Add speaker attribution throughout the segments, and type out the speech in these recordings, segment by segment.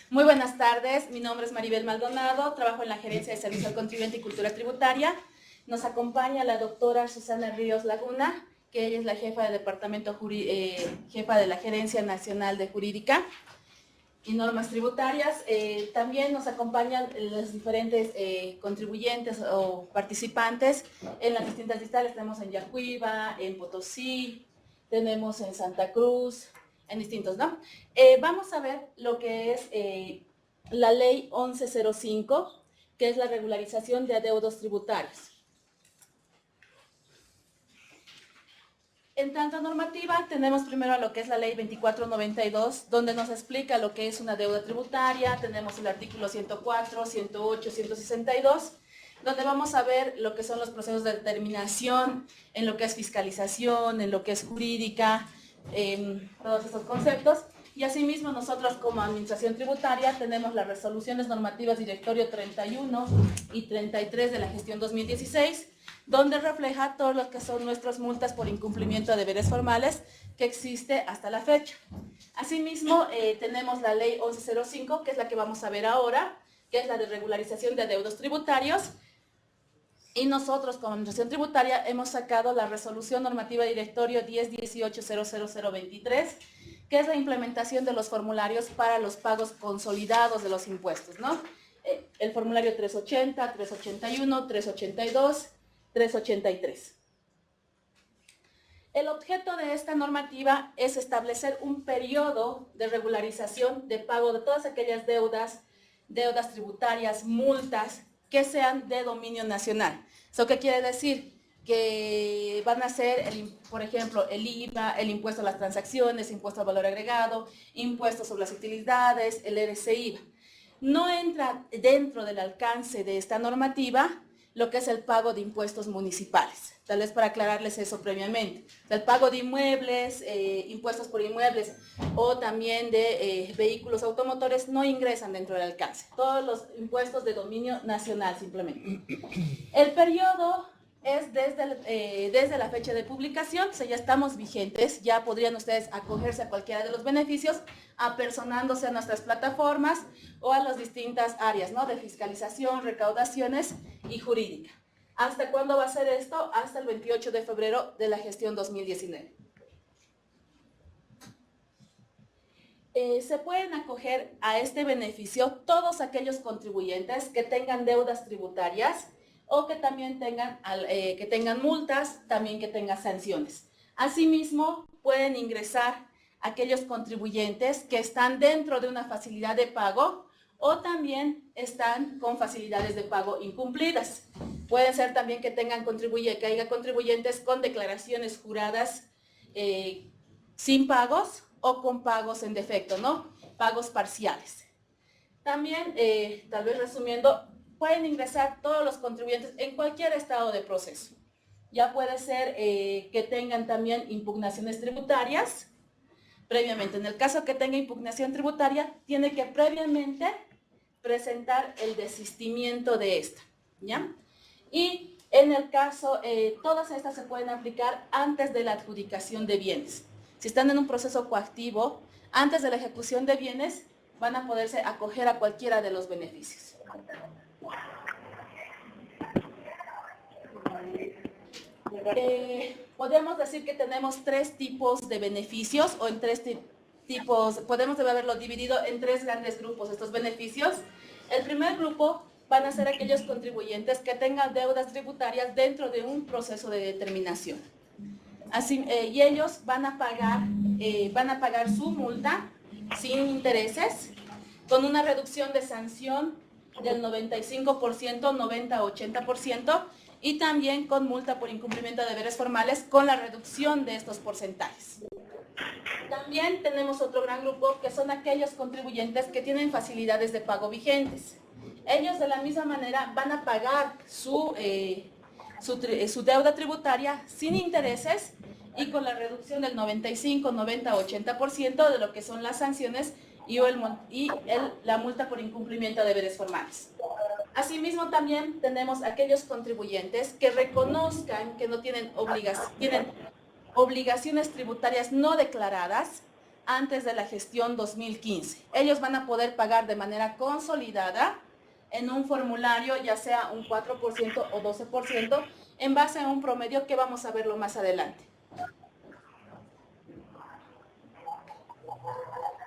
Speaker 1: Muy buenas tardes, mi nombre es Maribel Maldonado, trabajo en la Gerencia de Servicio al Contribuyente y Cultura Tributaria. Nos acompaña la doctora Susana Ríos Laguna, que ella es la jefa de departamento, jefa de la Gerencia Nacional de Jurídica y Normas Tributarias. También nos acompañan los diferentes contribuyentes o participantes en las distintas distales. Tenemos en Yacuiba, en Potosí, tenemos en Santa Cruz, en distintos, ¿no? Vamos a ver lo que es la ley 1105, que es la regularización de adeudos tributarios. En tanto normativa, tenemos primero lo que es la ley 2492, donde nos explica lo que es una deuda tributaria. Tenemos el artículo 104, 108, 162, donde vamos a ver lo que son los procesos de determinación, en lo que es fiscalización, en lo que es jurídica, todos estos conceptos. Y asimismo nosotros como Administración Tributaria tenemos las resoluciones normativas directorio 31 y 33 de la gestión 2016, donde refleja todo lo que son nuestras multas por incumplimiento de deberes formales que existe hasta la fecha. Asimismo, tenemos la ley 1105, que es la que vamos a ver ahora, que es la de regularización de adeudos tributarios. Y nosotros, como Administración Tributaria, hemos sacado la resolución normativa directorio 1018-00023, que es la implementación de los formularios para los pagos consolidados de los impuestos, ¿no? El formulario 380, 381, 382, 383. El objeto de esta normativa es establecer un periodo de regularización de pago de todas aquellas deudas tributarias, multas que sean de dominio nacional. ¿Eso qué quiere decir? Que van a ser, por ejemplo, el IVA, el impuesto a las transacciones, impuesto al valor agregado, impuesto sobre las utilidades, el RCIVA. No entra dentro del alcance de esta normativa lo que es el pago de impuestos municipales. Tal vez para aclararles eso previamente. El pago de inmuebles, impuestos por inmuebles o también de vehículos automotores no ingresan dentro del alcance. Todos los impuestos de dominio nacional simplemente. El periodo es desde la fecha de publicación, o sea, ya estamos vigentes, ya podrían ustedes acogerse a cualquiera de los beneficios, apersonándose a nuestras plataformas o a las distintas áreas, ¿no? De fiscalización, recaudaciones y jurídica. ¿Hasta cuándo va a ser esto? Hasta el 28 de febrero de la gestión 2019. Se pueden acoger a este beneficio todos aquellos contribuyentes que tengan deudas tributarias o que también tengan multas, también que tengan sanciones. Asimismo, pueden ingresar aquellos contribuyentes que están dentro de una facilidad de pago o también están con facilidades de pago incumplidas. Pueden ser también que haya contribuyentes con declaraciones juradas sin pagos o con pagos en defecto, ¿no? Pagos parciales. También, tal vez resumiendo, pueden ingresar todos los contribuyentes en cualquier estado de proceso. Ya puede ser que tengan también impugnaciones tributarias previamente. En el caso que tenga impugnación tributaria, tiene que previamente presentar el desistimiento de esta, ¿ya? Y en el caso, todas estas se pueden aplicar antes de la adjudicación de bienes. Si están en un proceso coactivo, antes de la ejecución de bienes, van a poderse acoger a cualquiera de los beneficios. Podemos decir que tenemos tres tipos de beneficios o en tres tipos, podemos haberlo dividido en tres grandes grupos estos beneficios. El primer grupo van a ser aquellos contribuyentes que tengan deudas tributarias dentro de un proceso de determinación. Así, y ellos van a pagar su multa sin intereses con una reducción de sanción del 95%, 90-80%, y también con multa por incumplimiento de deberes formales con la reducción de estos porcentajes. También tenemos otro gran grupo que son aquellos contribuyentes que tienen facilidades de pago vigentes. Ellos de la misma manera van a pagar su deuda tributaria sin intereses y con la reducción del 95, 90, 80% de lo que son las sanciones y la multa por incumplimiento de deberes formales. Asimismo, también tenemos aquellos contribuyentes que reconozcan que no tienen obligaciones tributarias no declaradas, antes de la gestión 2015. Ellos van a poder pagar de manera consolidada en un formulario, ya sea un 4% o 12%, en base a un promedio que vamos a verlo más adelante.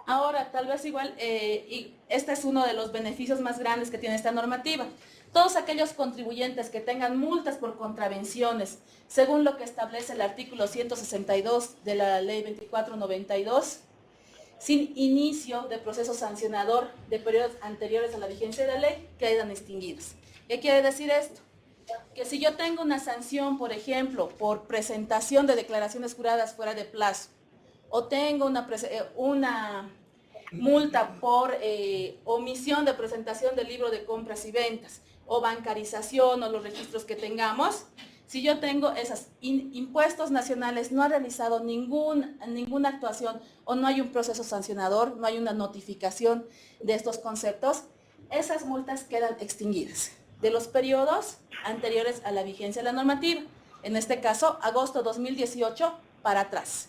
Speaker 1: Ahora, tal vez igual, y este es uno de los beneficios más grandes que tiene esta normativa. Todos aquellos contribuyentes que tengan multas por contravenciones, según lo que establece el artículo 162 de la ley 2492, sin inicio de proceso sancionador de periodos anteriores a la vigencia de la ley, quedan extinguidos. ¿Qué quiere decir esto? Que si yo tengo una sanción, por ejemplo, por presentación de declaraciones juradas fuera de plazo, o tengo una multa por omisión de presentación del libro de compras y ventas, o bancarización, o los registros que tengamos, si yo tengo esos impuestos nacionales, no ha realizado ninguna actuación, o no hay un proceso sancionador, no hay una notificación de estos conceptos, esas multas quedan extinguidas de los periodos anteriores a la vigencia de la normativa. En este caso, agosto 2018 para atrás.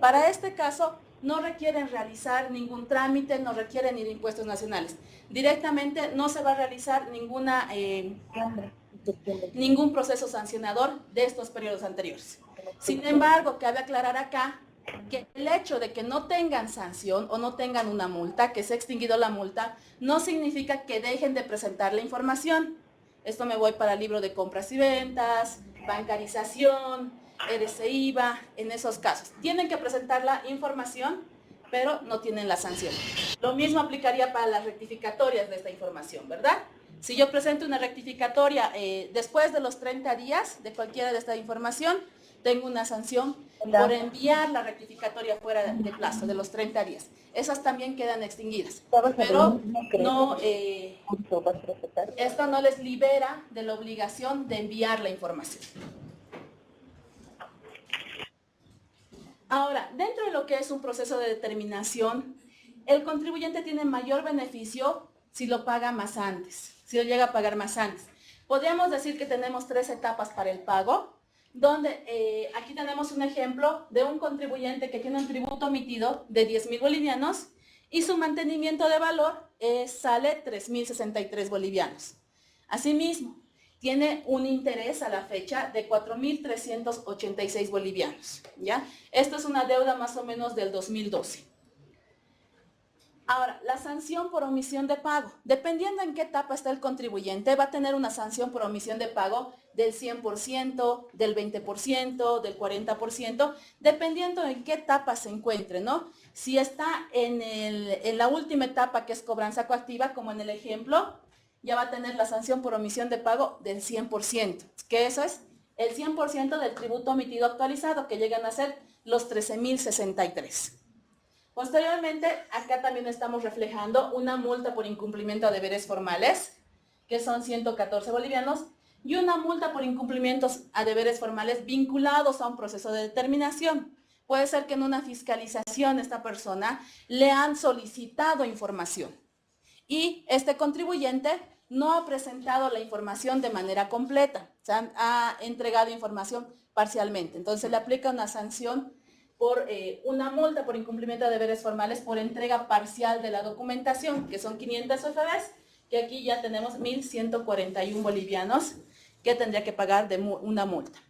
Speaker 1: Para este caso, no requieren realizar ningún trámite, no requieren ir a impuestos nacionales. Directamente no se va a realizar ningún proceso sancionador de estos periodos anteriores. Sin embargo, cabe aclarar acá que el hecho de que no tengan sanción o no tengan una multa, que se ha extinguido la multa, no significa que dejen de presentar la información. Esto me voy para el libro de compras y ventas, bancarización, IVA, en esos casos. Tienen que presentar la información, pero no tienen la sanción. Lo mismo aplicaría para las rectificatorias de esta información, ¿verdad? Si yo presento una rectificatoria después de los 30 días de cualquiera de esta información, tengo una sanción por enviar la rectificatoria fuera de plazo, de los 30 días. Esas también quedan extinguidas, pero no, esto no les libera de la obligación de enviar la información. Ahora, dentro de lo que es un proceso de determinación, el contribuyente tiene mayor beneficio si lo paga más antes, si lo llega a pagar más antes. Podríamos decir que tenemos 3 etapas para el pago, donde aquí tenemos un ejemplo de un contribuyente que tiene un tributo omitido de 10,000 bolivianos y su mantenimiento de valor sale 3,063 bolivianos. Asimismo, tiene un interés a la fecha de 4,386 bolivianos, ¿ya? Esto es una deuda más o menos del 2012. Ahora, la sanción por omisión de pago. Dependiendo en qué etapa está el contribuyente, va a tener una sanción por omisión de pago del 100%, del 20%, del 40%, dependiendo en qué etapa se encuentre, ¿no? Si está en la última etapa, que es cobranza coactiva, como en el ejemplo, ya va a tener la sanción por omisión de pago del 100%, que eso es el 100% del tributo omitido actualizado, que llegan a ser los 13,063. Posteriormente, acá también estamos reflejando una multa por incumplimiento de deberes formales, que son 114 bolivianos, y una multa por incumplimientos a deberes formales vinculados a un proceso de determinación. Puede ser que en una fiscalización esta persona le han solicitado información y este contribuyente no ha presentado la información de manera completa, o sea, ha entregado información parcialmente. Entonces le aplica una sanción por una multa por incumplimiento de deberes formales por entrega parcial de la documentación, que son 500 UFBs, que aquí ya tenemos 1,141 bolivianos que tendría que pagar de una multa.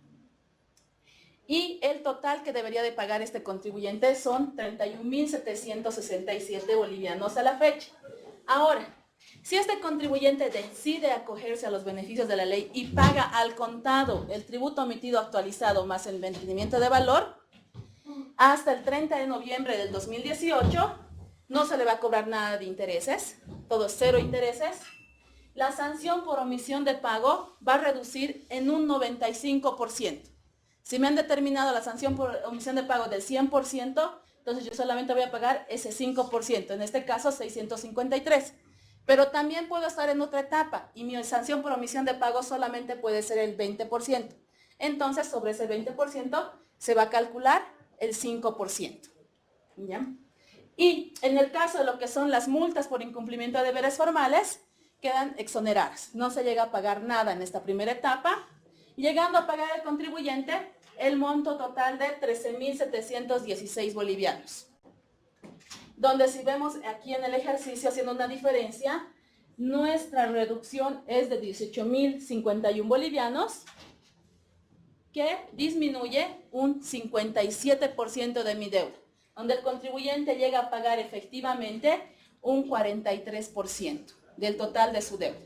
Speaker 1: Y el total que debería de pagar este contribuyente son 31,767 bolivianos a la fecha. Ahora, si este contribuyente decide acogerse a los beneficios de la ley y paga al contado el tributo omitido actualizado más el mantenimiento de valor, hasta el 30 de noviembre del 2018, no se le va a cobrar nada de intereses, todo es 0 intereses. La sanción por omisión de pago va a reducir en un 95%. Si me han determinado la sanción por omisión de pago del 100%, entonces yo solamente voy a pagar ese 5%, en este caso 653. Pero también puedo estar en otra etapa y mi sanción por omisión de pago solamente puede ser el 20%. Entonces, sobre ese 20% se va a calcular el 5%. ¿Ya? Y en el caso de lo que son las multas por incumplimiento de deberes formales, quedan exoneradas. No se llega a pagar nada en esta primera etapa, llegando a pagar al contribuyente el monto total de 13,716 bolivianos. donde si vemos aquí en el ejercicio haciendo una diferencia, nuestra reducción es de 18.051 bolivianos, que disminuye un 57% de mi deuda, donde el contribuyente llega a pagar efectivamente un 43% del total de su deuda.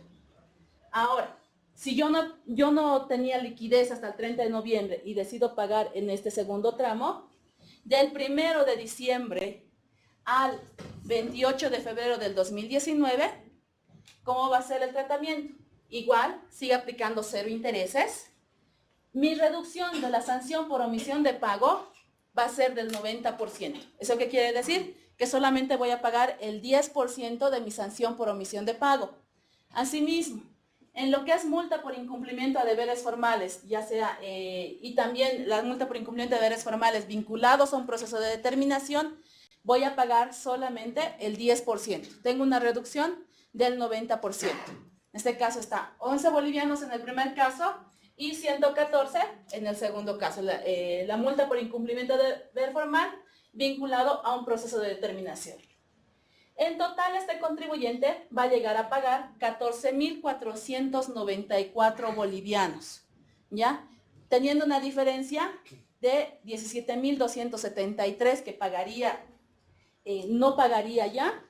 Speaker 1: Ahora, si yo no tenía liquidez hasta el 30 de noviembre y decido pagar en este segundo tramo, del 1 de diciembre al 28 de febrero del 2019, ¿cómo va a ser el tratamiento? Igual, sigue aplicando cero intereses. Mi reducción de la sanción por omisión de pago va a ser del 90%. ¿Eso qué quiere decir? Que solamente voy a pagar el 10% de mi sanción por omisión de pago. Asimismo, en lo que es multa por incumplimiento a deberes formales, ya sea, y también la multa por incumplimiento de deberes formales vinculados a un proceso de determinación, voy a pagar solamente el 10%. Tengo una reducción del 90%. En este caso está 11 bolivianos en el primer caso y 114 en el segundo caso. La multa por incumplimiento de deber formal vinculado a un proceso de determinación. En total, este contribuyente va a llegar a pagar 14.494 bolivianos, ¿ya? Teniendo una diferencia de 17.273 que pagaría, no pagaría ya,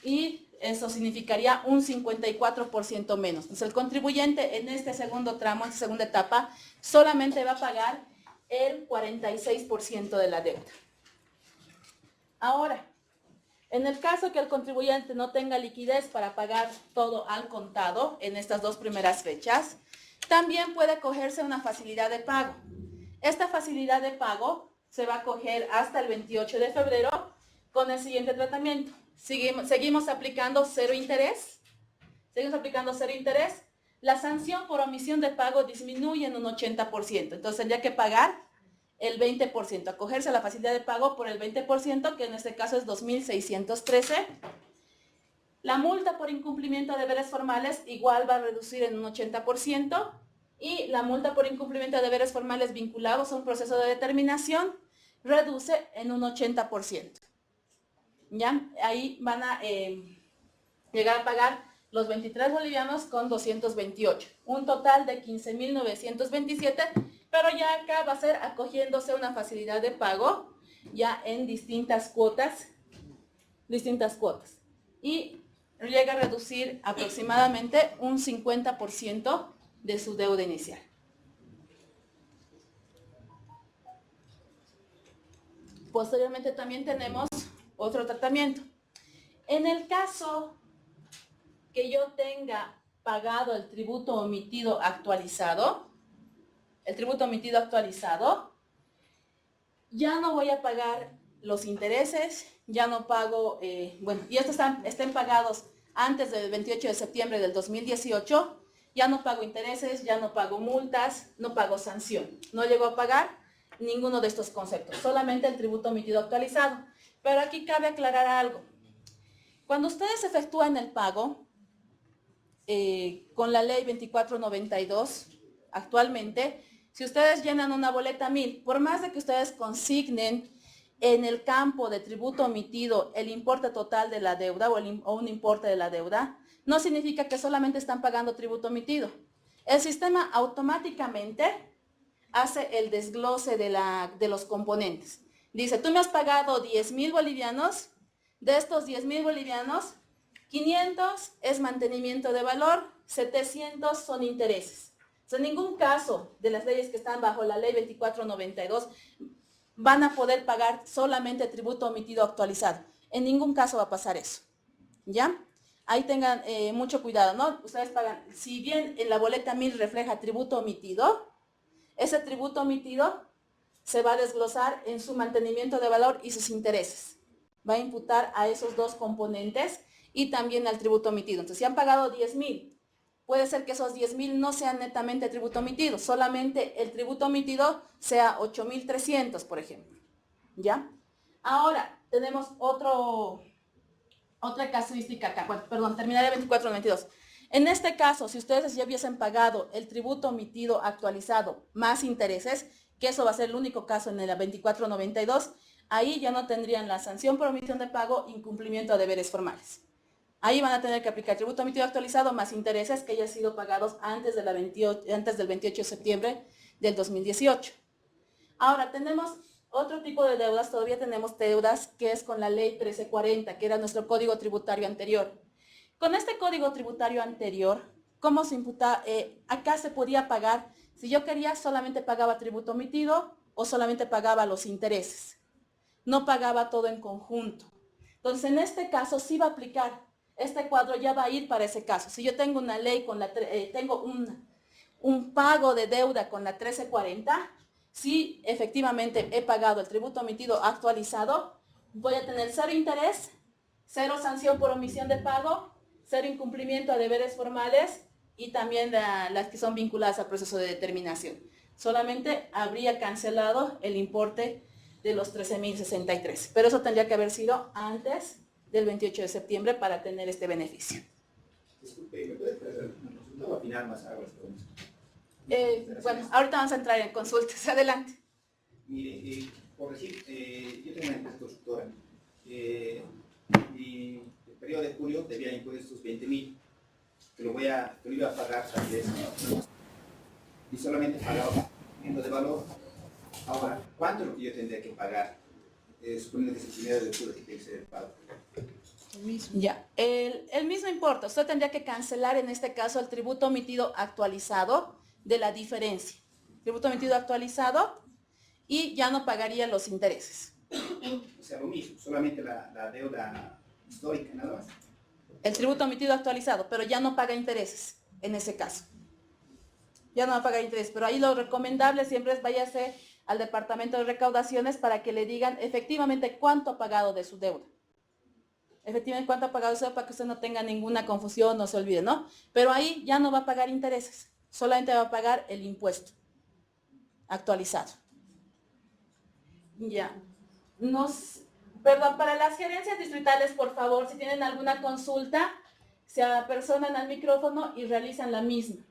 Speaker 1: y eso significaría un 54% menos. Entonces, el contribuyente en este segundo tramo, en esta segunda etapa, solamente va a pagar el 46% de la deuda. Ahora, en el caso que el contribuyente no tenga liquidez para pagar todo al contado en estas dos primeras fechas, también puede acogerse a una facilidad de pago. Esta facilidad de pago se va a acoger hasta el 28 de febrero con el siguiente tratamiento. Seguimos aplicando cero interés. La sanción por omisión de pago disminuye en un 80%. Entonces tendría que pagar el 20%, acogerse a la facilidad de pago por el 20%, que en este caso es 2.613. La multa por incumplimiento de deberes formales igual va a reducir en un 80%, y la multa por incumplimiento de deberes formales vinculados a un proceso de determinación reduce en un 80%. ¿Ya? Ahí van a llegar a pagar los 23 bolivianos con 228, un total de 15.927, pero ya acá va a ser acogiéndose a una facilidad de pago ya en distintas cuotas, y llega a reducir aproximadamente un 50% de su deuda inicial. Posteriormente también tenemos otro tratamiento. En el caso que yo tenga pagado el tributo omitido actualizado, ya no voy a pagar los intereses, ya no pago, y estos estén pagados antes del 28 de septiembre del 2018, ya no pago intereses, ya no pago multas, no pago sanción. No llego a pagar ninguno de estos conceptos, solamente el tributo omitido actualizado. Pero aquí cabe aclarar algo. Cuando ustedes efectúan el pago, con la ley 2492, actualmente, si ustedes llenan una boleta 1000, por más de que ustedes consignen en el campo de tributo omitido el importe total de la deuda o un importe de la deuda, no significa que solamente están pagando tributo omitido. El sistema automáticamente hace el desglose de los componentes. Dice, tú me has pagado 10.000 bolivianos, de estos 10.000 bolivianos, 500 es mantenimiento de valor, 700 son intereses. O sea, en ningún caso de las leyes que están bajo la ley 2492 van a poder pagar solamente tributo omitido actualizado. En ningún caso va a pasar eso, ¿ya? Ahí tengan mucho cuidado, ¿no? Ustedes pagan, si bien en la boleta 1000 refleja tributo omitido, ese tributo omitido se va a desglosar en su mantenimiento de valor y sus intereses. Va a imputar a esos dos componentes y también al tributo omitido. Entonces, si han pagado 10.000, puede ser que esos 10.000 no sean netamente tributo omitido, solamente el tributo omitido sea 8.300, por ejemplo. ¿Ya? Ahora, tenemos otra casuística acá. Bueno, perdón, terminaré 2492. En este caso, si ustedes ya hubiesen pagado el tributo omitido actualizado más intereses, que eso va a ser el único caso en la 2492, Ahí ya no tendrían la sanción por omisión de pago, incumplimiento a deberes formales. Ahí van a tener que aplicar tributo omitido actualizado más intereses que hayan sido pagados antes del 28 de septiembre del 2018. Ahora, tenemos otro tipo de deudas, todavía tenemos deudas que es con la ley 1340, que era nuestro código tributario anterior. Con este código tributario anterior, ¿cómo se imputa? Acá se podía pagar, si yo quería, solamente pagaba tributo omitido o solamente pagaba los intereses. No pagaba todo en conjunto. Entonces, en este caso sí va a aplicar. Este cuadro ya va a ir para ese caso. Si yo tengo una ley con tengo un pago de deuda con la 1340, si efectivamente he pagado el tributo omitido actualizado, voy a tener cero interés, cero sanción por omisión de pago, cero incumplimiento a deberes formales y también las que son vinculadas al proceso de determinación. Solamente habría cancelado el importe de los 13.063, pero eso tendría que haber sido antes del 28 de septiembre para tener este beneficio.
Speaker 2: Disculpe, ¿me puede hacer una consulta o al final más hago las preguntas?
Speaker 1: Bueno, ahorita vamos a entrar en consultas. Adelante.
Speaker 2: Mire, por decir, yo tengo una empresa constructora y el periodo de julio debía impuestos 20.000, que lo iba a pagar tal vez y solamente pagaba viendo de valor. Ahora, ¿cuánto es lo que yo tendría que pagar? Suponiendo que es el primero de octubre que tiene que ser el pago.
Speaker 1: Ya, el mismo importe. Usted tendría que cancelar en este caso el tributo omitido actualizado de la diferencia. Tributo omitido actualizado y ya no pagaría los intereses.
Speaker 2: O sea, lo mismo, solamente la deuda histórica, nada más.
Speaker 1: El tributo omitido actualizado, pero ya no paga intereses en ese caso. Ya no va a pagar intereses, pero ahí lo recomendable siempre es váyase al departamento de recaudaciones para que le digan efectivamente cuánto ha pagado de su deuda. Efectivamente cuánto ha pagado de su deuda para que usted no tenga ninguna confusión, no se olvide, ¿no? Pero ahí ya no va a pagar intereses, solamente va a pagar el impuesto actualizado. Ya. Perdón, para las gerencias distritales, por favor, si tienen alguna consulta, se apersonan al micrófono y realizan la misma.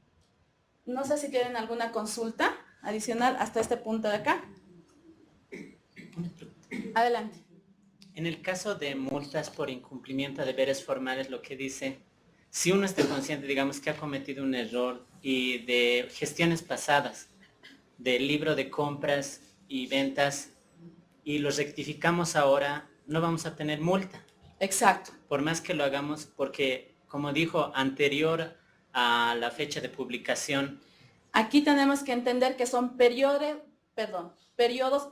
Speaker 1: No sé si tienen alguna consulta adicional hasta este punto de acá. Adelante.
Speaker 3: En el caso de multas por incumplimiento de deberes formales, lo que dice, si uno está consciente, digamos, que ha cometido un error y de gestiones pasadas, del libro de compras y ventas, y lo rectificamos ahora, no vamos a tener multa.
Speaker 1: Exacto.
Speaker 3: Por más que lo hagamos, porque, como dijo, anterior a la fecha de publicación.
Speaker 1: Aquí tenemos que entender que son periodos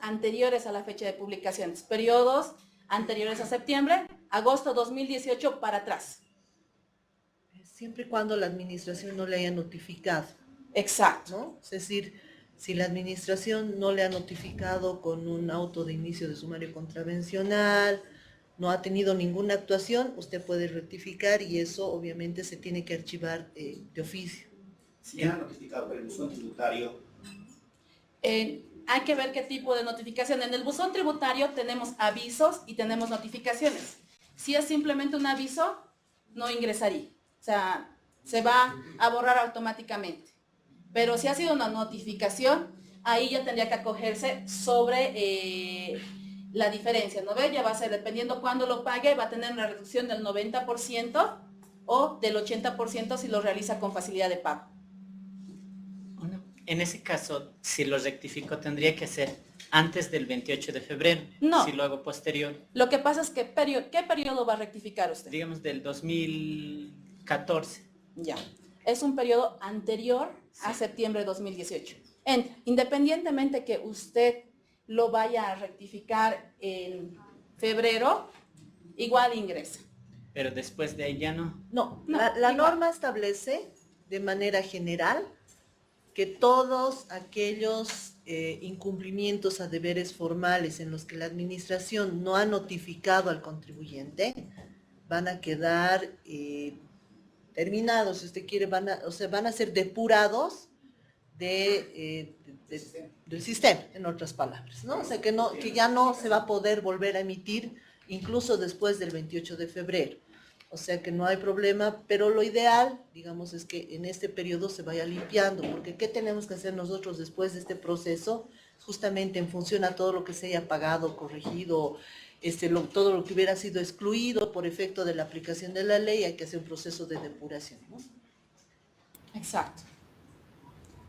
Speaker 1: anteriores a la fecha de publicaciones. Periodos anteriores a septiembre, agosto 2018 para atrás.
Speaker 4: Siempre y cuando la administración no le haya notificado.
Speaker 1: Exacto.
Speaker 4: ¿No? Es decir, si la administración no le ha notificado con un auto de inicio de sumario contravencional, no ha tenido ninguna actuación, usted puede rectificar y eso obviamente se tiene que archivar de oficio.
Speaker 2: Si ya han notificado por el buzón tributario.
Speaker 1: Hay que ver qué tipo de notificación. En el buzón tributario tenemos avisos y tenemos notificaciones. Si es simplemente un aviso, no ingresaría. O sea, se va a borrar automáticamente. Pero si ha sido una notificación, ahí ya tendría que acogerse sobre la diferencia, ¿no ve? Ya va a ser, dependiendo cuándo lo pague, va a tener una reducción del 90% o del 80% si lo realiza con facilidad de pago.
Speaker 3: En ese caso, si lo rectifico, tendría que ser antes del 28 de febrero.
Speaker 1: No.
Speaker 3: Si lo hago posterior.
Speaker 1: Lo que pasa es que, ¿qué periodo va a rectificar usted?
Speaker 3: Digamos del 2014.
Speaker 1: Ya. Es un periodo anterior a septiembre de 2018. Independientemente que usted lo vaya a rectificar en febrero, igual ingresa.
Speaker 3: Pero después de ahí ya no.
Speaker 4: No, la norma establece de manera general que todos aquellos incumplimientos a deberes formales en los que la administración no ha notificado al contribuyente van a quedar terminados, si usted quiere, van a ser depurados del sistema, en otras palabras, ¿no? O sea, que ya no se va a poder volver a emitir incluso después del 28 de febrero. O sea que no hay problema, pero lo ideal, digamos, es que en este periodo se vaya limpiando, porque ¿qué tenemos que hacer nosotros después de este proceso? justamente en función a todo lo que se haya pagado, corregido, todo lo que hubiera sido excluido por efecto de la aplicación de la ley, hay que hacer un proceso de depuración, ¿no?
Speaker 1: Exacto.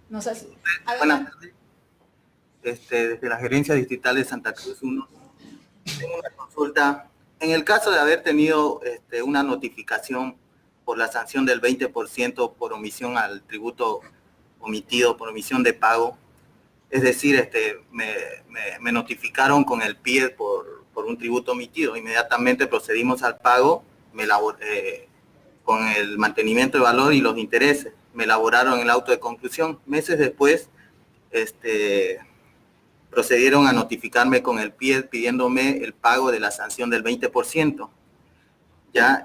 Speaker 1: No sé si...
Speaker 5: Buenas
Speaker 1: Adelante.
Speaker 5: tardes. Desde la Gerencia Distrital de Santa Cruz 1, tengo una consulta. En el caso de haber tenido una notificación por la sanción del 20% por omisión al tributo omitido, por omisión de pago, es decir, me notificaron con el PIE por un tributo omitido, inmediatamente procedimos al pago, con el mantenimiento de valor y los intereses, me elaboraron el auto de conclusión. Meses después, procedieron a notificarme con el PIE pidiéndome el pago de la sanción del 20%, ya,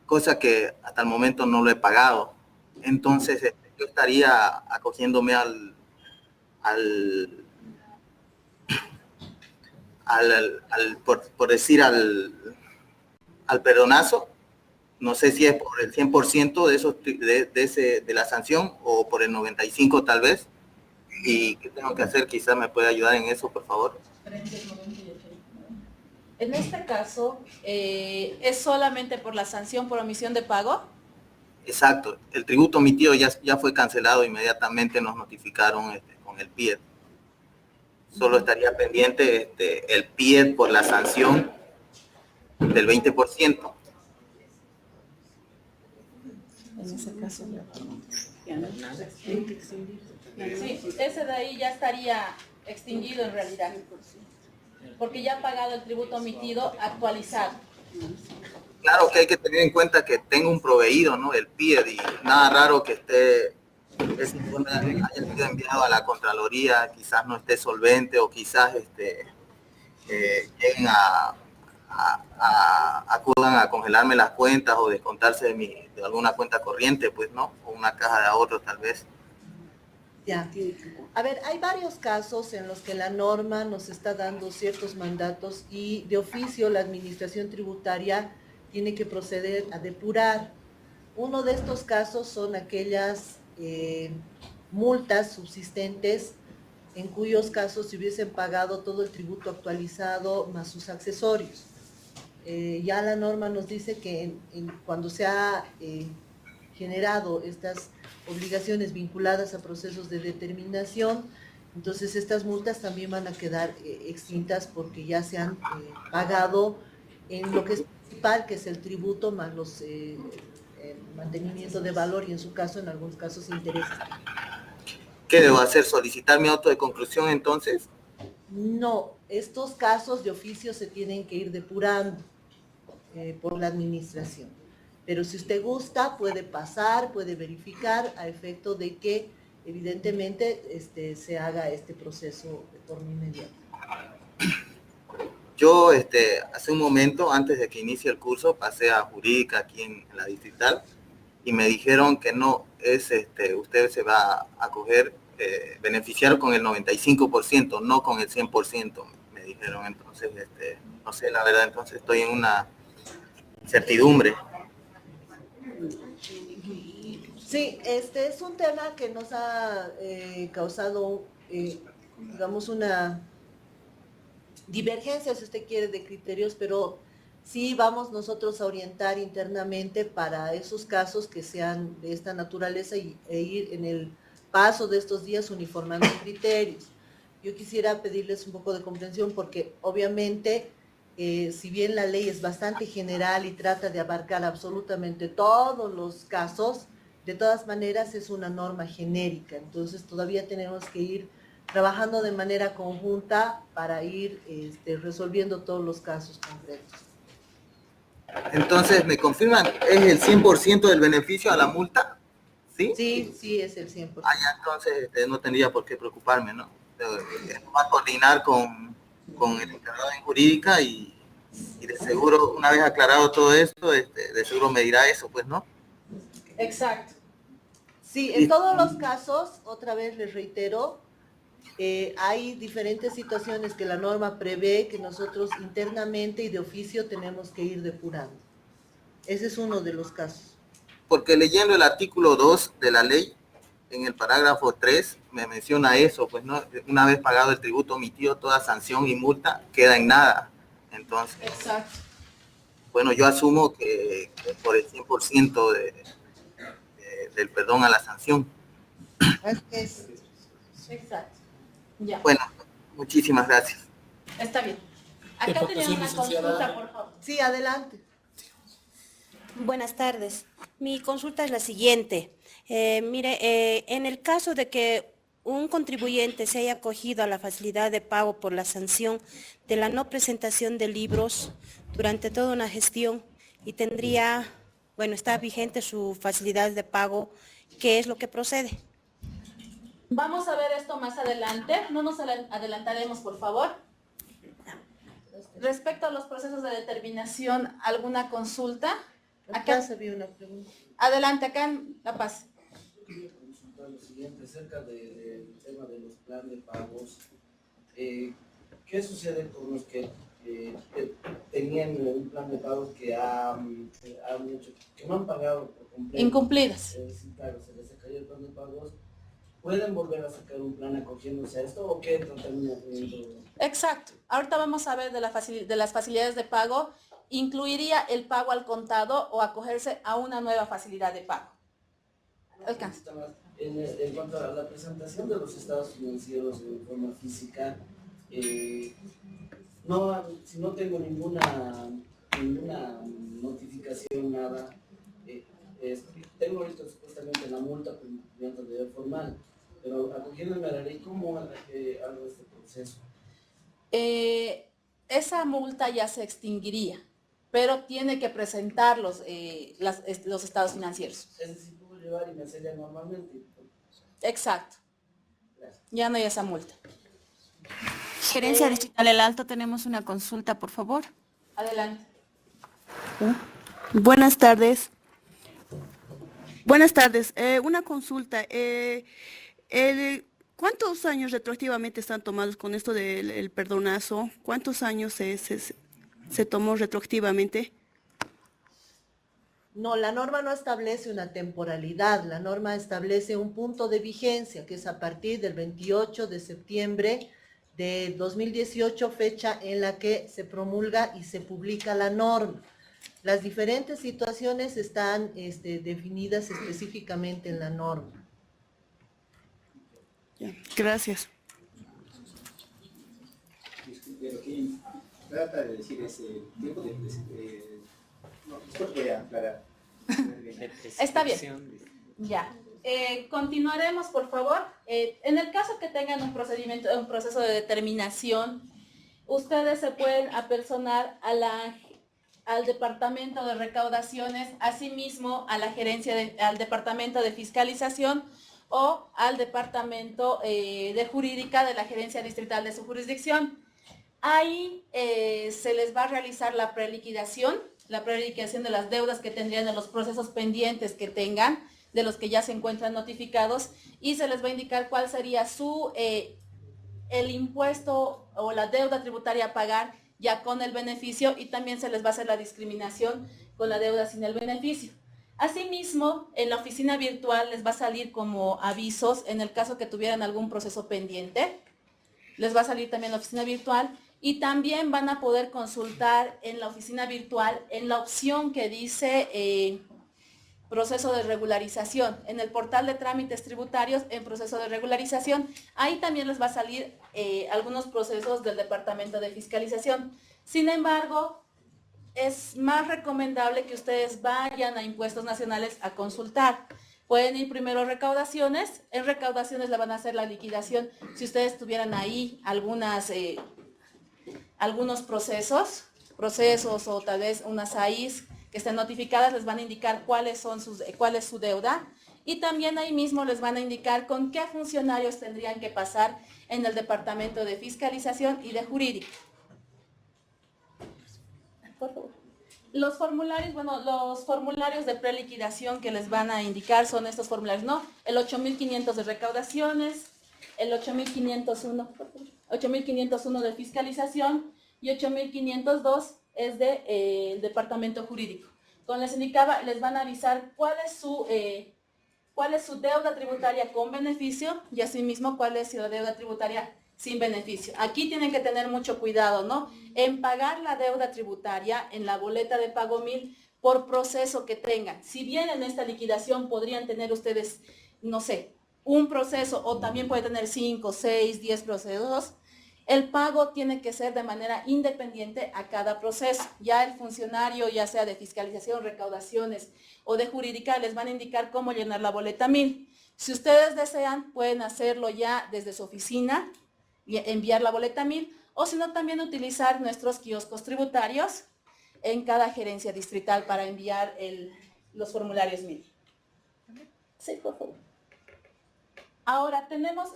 Speaker 5: cosa que hasta el momento no lo he pagado. Entonces, yo estaría acogiéndome por decir, al perdonazo. No sé si es por el 100% de la sanción o por el 95% tal vez. ¿Y qué tengo que hacer? Quizás me pueda ayudar en eso, por favor.
Speaker 1: En este caso, ¿es solamente por la sanción por omisión de pago?
Speaker 5: Exacto. El tributo omitido ya fue cancelado, inmediatamente nos notificaron con el PIE. Solo estaría pendiente el PIE por la sanción del 20%.
Speaker 1: En ese caso, sí, ese de ahí ya estaría extinguido en realidad, porque ya ha pagado el tributo omitido actualizado.
Speaker 5: Claro que hay que tener en cuenta que tengo un proveído, ¿no? El PIE, y nada raro que ese informe haya sido enviado a la Contraloría, quizás no esté solvente o quizás lleguen acudan a congelarme las cuentas o descontarse de alguna cuenta corriente, pues, ¿no? O una caja de ahorros, tal vez.
Speaker 4: Ya. A ver, hay varios casos en los que la norma nos está dando ciertos mandatos y de oficio la administración tributaria tiene que proceder a depurar. Uno de estos casos son aquellas multas subsistentes en cuyos casos se hubiesen pagado todo el tributo actualizado más sus accesorios. Ya la norma nos dice que cuando se ha generado estas obligaciones vinculadas a procesos de determinación, entonces estas multas también van a quedar extintas porque ya se han pagado en lo que es principal, que es el tributo más los el mantenimiento de valor y en su caso, en algunos casos, intereses.
Speaker 5: ¿Qué debo hacer? ¿Solicitar mi auto de conclusión entonces?
Speaker 4: No, estos casos de oficio se tienen que ir depurando por la administración. Pero si usted gusta, puede pasar, puede verificar a efecto de que evidentemente se haga este proceso de forma inmediata.
Speaker 5: Yo hace un momento, antes de que inicie el curso, pasé a jurídica aquí en la distrital y me dijeron que no es, usted se va a beneficiar con el 95%, no con el 100%, me dijeron. Entonces, no sé, la verdad, entonces estoy en una incertidumbre.
Speaker 4: Sí, este es un tema que nos ha causado, digamos, una divergencia, si usted quiere, de criterios, pero sí vamos nosotros a orientar internamente para esos casos que sean de esta naturaleza e ir en el paso de estos días uniformando criterios. Yo quisiera pedirles un poco de comprensión porque obviamente, si bien la ley es bastante general y trata de abarcar absolutamente todos los casos, de todas maneras es una norma genérica, entonces todavía tenemos que ir trabajando de manera conjunta para ir resolviendo todos los casos concretos.
Speaker 5: Entonces, ¿me confirman? ¿Es el 100% del beneficio a la multa? ¿Sí?
Speaker 4: Sí, es el 100%.
Speaker 5: Ah, ya, entonces no tendría por qué preocuparme, ¿no? Va a coordinar con el encargado en jurídica y de seguro, una vez aclarado todo esto, de seguro me dirá eso, pues, ¿no?
Speaker 1: Exacto.
Speaker 4: Sí, en todos los casos, otra vez les reitero, hay diferentes situaciones que la norma prevé que nosotros internamente y de oficio tenemos que ir depurando. Ese es uno de los casos.
Speaker 5: Porque leyendo el artículo 2 de la ley, en el parágrafo 3 me menciona eso, pues no, una vez pagado el tributo omitido, toda sanción y multa queda en nada. Entonces,
Speaker 1: Exacto.
Speaker 5: bueno, yo asumo que por el 100% del perdón a la sanción.
Speaker 4: Así es.
Speaker 1: Exacto. Ya.
Speaker 5: Bueno, muchísimas gracias.
Speaker 1: Está bien. Acá tenían una consulta, por favor.
Speaker 4: Sí, adelante.
Speaker 6: Buenas tardes. Mi consulta es la siguiente. En el caso de que un contribuyente se haya acogido a la facilidad de pago por la sanción de la no presentación de libros durante toda una gestión y está vigente su facilidad de pago, ¿qué es lo que procede?
Speaker 1: Vamos a ver esto más adelante. No nos adelantaremos, por favor. Respecto a los procesos de determinación, ¿alguna consulta?
Speaker 4: Acá se vio una pregunta.
Speaker 1: Adelante, acá en La Paz.
Speaker 7: Quería consultar lo siguiente acerca del tema de los planes de pagos. ¿Qué sucede con los que tenían un plan de pagos que no han pagado por completo?
Speaker 1: Incumplidas.
Speaker 7: Sí, claro, se les cayó el plan de pagos. ¿Pueden volver a sacar un plan acogiéndose a esto o qué termina teniendo?
Speaker 1: Exacto. Ahorita vamos a ver de las facilidades de pago. Incluiría el pago al contado o acogerse a una nueva facilidad de pago. Alcanza.
Speaker 7: En cuanto a la presentación de los estados financieros en forma física, si no tengo ninguna notificación, nada, tengo ahorita supuestamente la multa por incumplimiento de deber formal, pero acogiéndome a la ley, ¿cómo hago este proceso?
Speaker 1: Esa multa ya se extinguiría, pero tiene que presentar los estados financieros.
Speaker 7: Es decir, puedo llevar y me sellan normalmente.
Speaker 1: Exacto.
Speaker 7: Gracias.
Speaker 1: Ya no hay esa multa.
Speaker 8: Gerencia Distrital El Alto, tenemos una consulta, por favor.
Speaker 1: Adelante.
Speaker 8: Buenas tardes. Buenas tardes. Una consulta. ¿Cuántos años retroactivamente están tomados con esto del perdonazo? ¿Cuántos años se tomó retroactivamente?
Speaker 4: No, la norma no establece una temporalidad, la norma establece un punto de vigencia, que es a partir del 28 de septiembre de 2018, fecha en la que se promulga y se publica la norma. Las diferentes situaciones están definidas específicamente en la norma.
Speaker 8: Ya, gracias.
Speaker 2: Disculpe, lo que trata de decir es el tiempo de... no, después voy a aclarar.
Speaker 1: Está bien. Ya. Continuaremos, por favor. En el caso que tengan un proceso de determinación, ustedes se pueden apersonar al Departamento de Recaudaciones, asimismo a la al Departamento de Fiscalización o al Departamento de Jurídica de la Gerencia Distrital de su jurisdicción. Ahí se les va a realizar la preliquidación de las deudas que tendrían en los procesos pendientes que tengan, de los que ya se encuentran notificados, y se les va a indicar cuál sería el impuesto o la deuda tributaria a pagar ya con el beneficio, y también se les va a hacer la discriminación con la deuda sin el beneficio. Asimismo, en la oficina virtual les va a salir como avisos en el caso que tuvieran algún proceso pendiente. Les va a salir también la oficina virtual, y también van a poder consultar en la oficina virtual en la opción que dice proceso de regularización. En el portal de trámites tributarios, en proceso de regularización, ahí también les va a salir algunos procesos del Departamento de Fiscalización. Sin embargo, es más recomendable que ustedes vayan a Impuestos Nacionales a consultar. Pueden ir primero a recaudaciones. En recaudaciones le van a hacer la liquidación. Si ustedes tuvieran ahí algunos procesos o tal vez unas AIs que estén notificadas, les van a indicar cuál es su deuda, y también ahí mismo les van a indicar con qué funcionarios tendrían que pasar en el Departamento de Fiscalización y de Jurídica. Por favor. Los formularios de preliquidación que les van a indicar son estos formularios, ¿no? El 8500 de recaudaciones, el 8501 de fiscalización y 8502 es del Departamento Jurídico. Como les indicaba, les van a avisar cuál es cuál es su deuda tributaria con beneficio y asimismo cuál es la deuda tributaria sin beneficio. Aquí tienen que tener mucho cuidado, ¿no? En pagar la deuda tributaria en la boleta de pago 1000 por proceso que tengan. Si bien en esta liquidación podrían tener ustedes, no sé, un proceso o también puede tener 5, 6, 10 procesos, el pago tiene que ser de manera independiente a cada proceso. Ya el funcionario, ya sea de fiscalización, recaudaciones o de jurídica, les van a indicar cómo llenar la boleta 1000. Si ustedes desean, pueden hacerlo ya desde su oficina y enviar la boleta 1000, o si no, también utilizar nuestros kioscos tributarios en cada gerencia distrital para enviar los formularios 1000. Sí, por favor. Ahora tenemos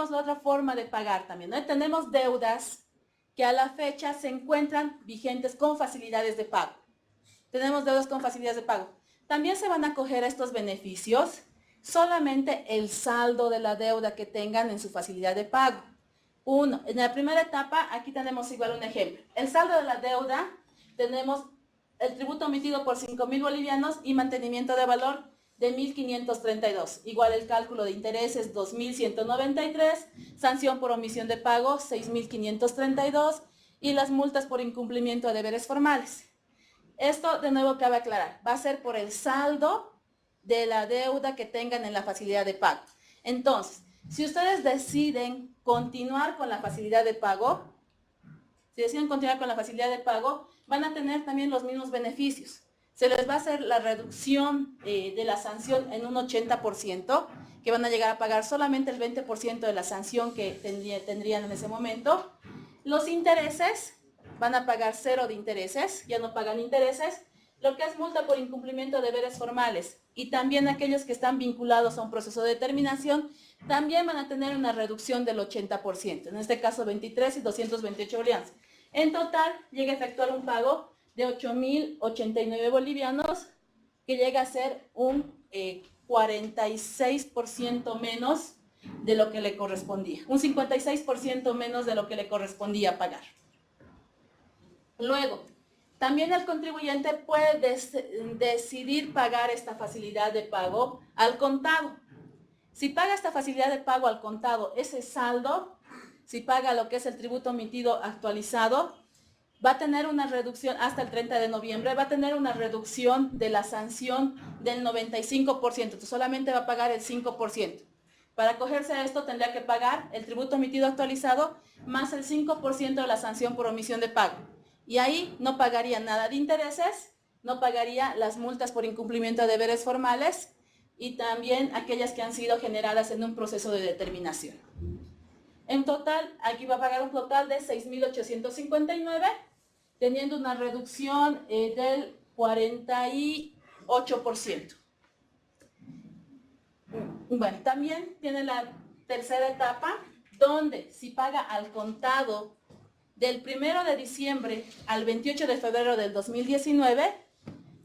Speaker 1: la otra forma de pagar también, ¿no? Tenemos deudas que a la fecha se encuentran vigentes con facilidades de pago. Tenemos deudas con facilidades de pago. También se van a acoger a estos beneficios solamente el saldo de la deuda que tengan en su facilidad de pago. Uno, en la primera etapa, aquí tenemos igual un ejemplo. El saldo de la deuda, tenemos el tributo omitido por 5.000 bolivianos y mantenimiento de valor de 1.532. Igual el cálculo de intereses 2.193, sanción por omisión de pago 6.532 y las multas por incumplimiento de deberes formales. Esto de nuevo cabe aclarar, va a ser por el saldo de la deuda que tengan en la facilidad de pago. Entonces, si ustedes deciden continuar con la facilidad de pago, van a tener también los mismos beneficios. Se les va a hacer la reducción de la sanción en un 80%, que van a llegar a pagar solamente el 20% de la sanción que tendrían en ese momento. Los intereses, van a pagar 0 de intereses, ya no pagan intereses. Lo que es multa por incumplimiento de deberes formales y también aquellos que están vinculados a un proceso de determinación, también van a tener una reducción del 80%, en este caso 23 y 228 bolivianos. En total, llega a efectuar un pago de 8.089 bolivianos, que llega a ser un 46% menos de lo que le correspondía, un 56% menos de lo que le correspondía pagar. Luego, también el contribuyente puede decidir pagar esta facilidad de pago al contado. Si paga esta facilidad de pago al contado, ese saldo, si paga lo que es el tributo omitido actualizado, va a tener una reducción hasta el 30 de noviembre, va a tener una reducción de la sanción del 95%, entonces solamente va a pagar el 5%. Para acogerse a esto tendría que pagar el tributo omitido actualizado más el 5% de la sanción por omisión de pago. Y ahí no pagaría nada de intereses, no pagaría las multas por incumplimiento de deberes formales y también aquellas que han sido generadas en un proceso de determinación. En total, aquí va a pagar un total de 6.859, teniendo una reducción del 48%. Bueno, también tiene la tercera etapa, donde si paga al contado del 1 de diciembre al 28 de febrero del 2019,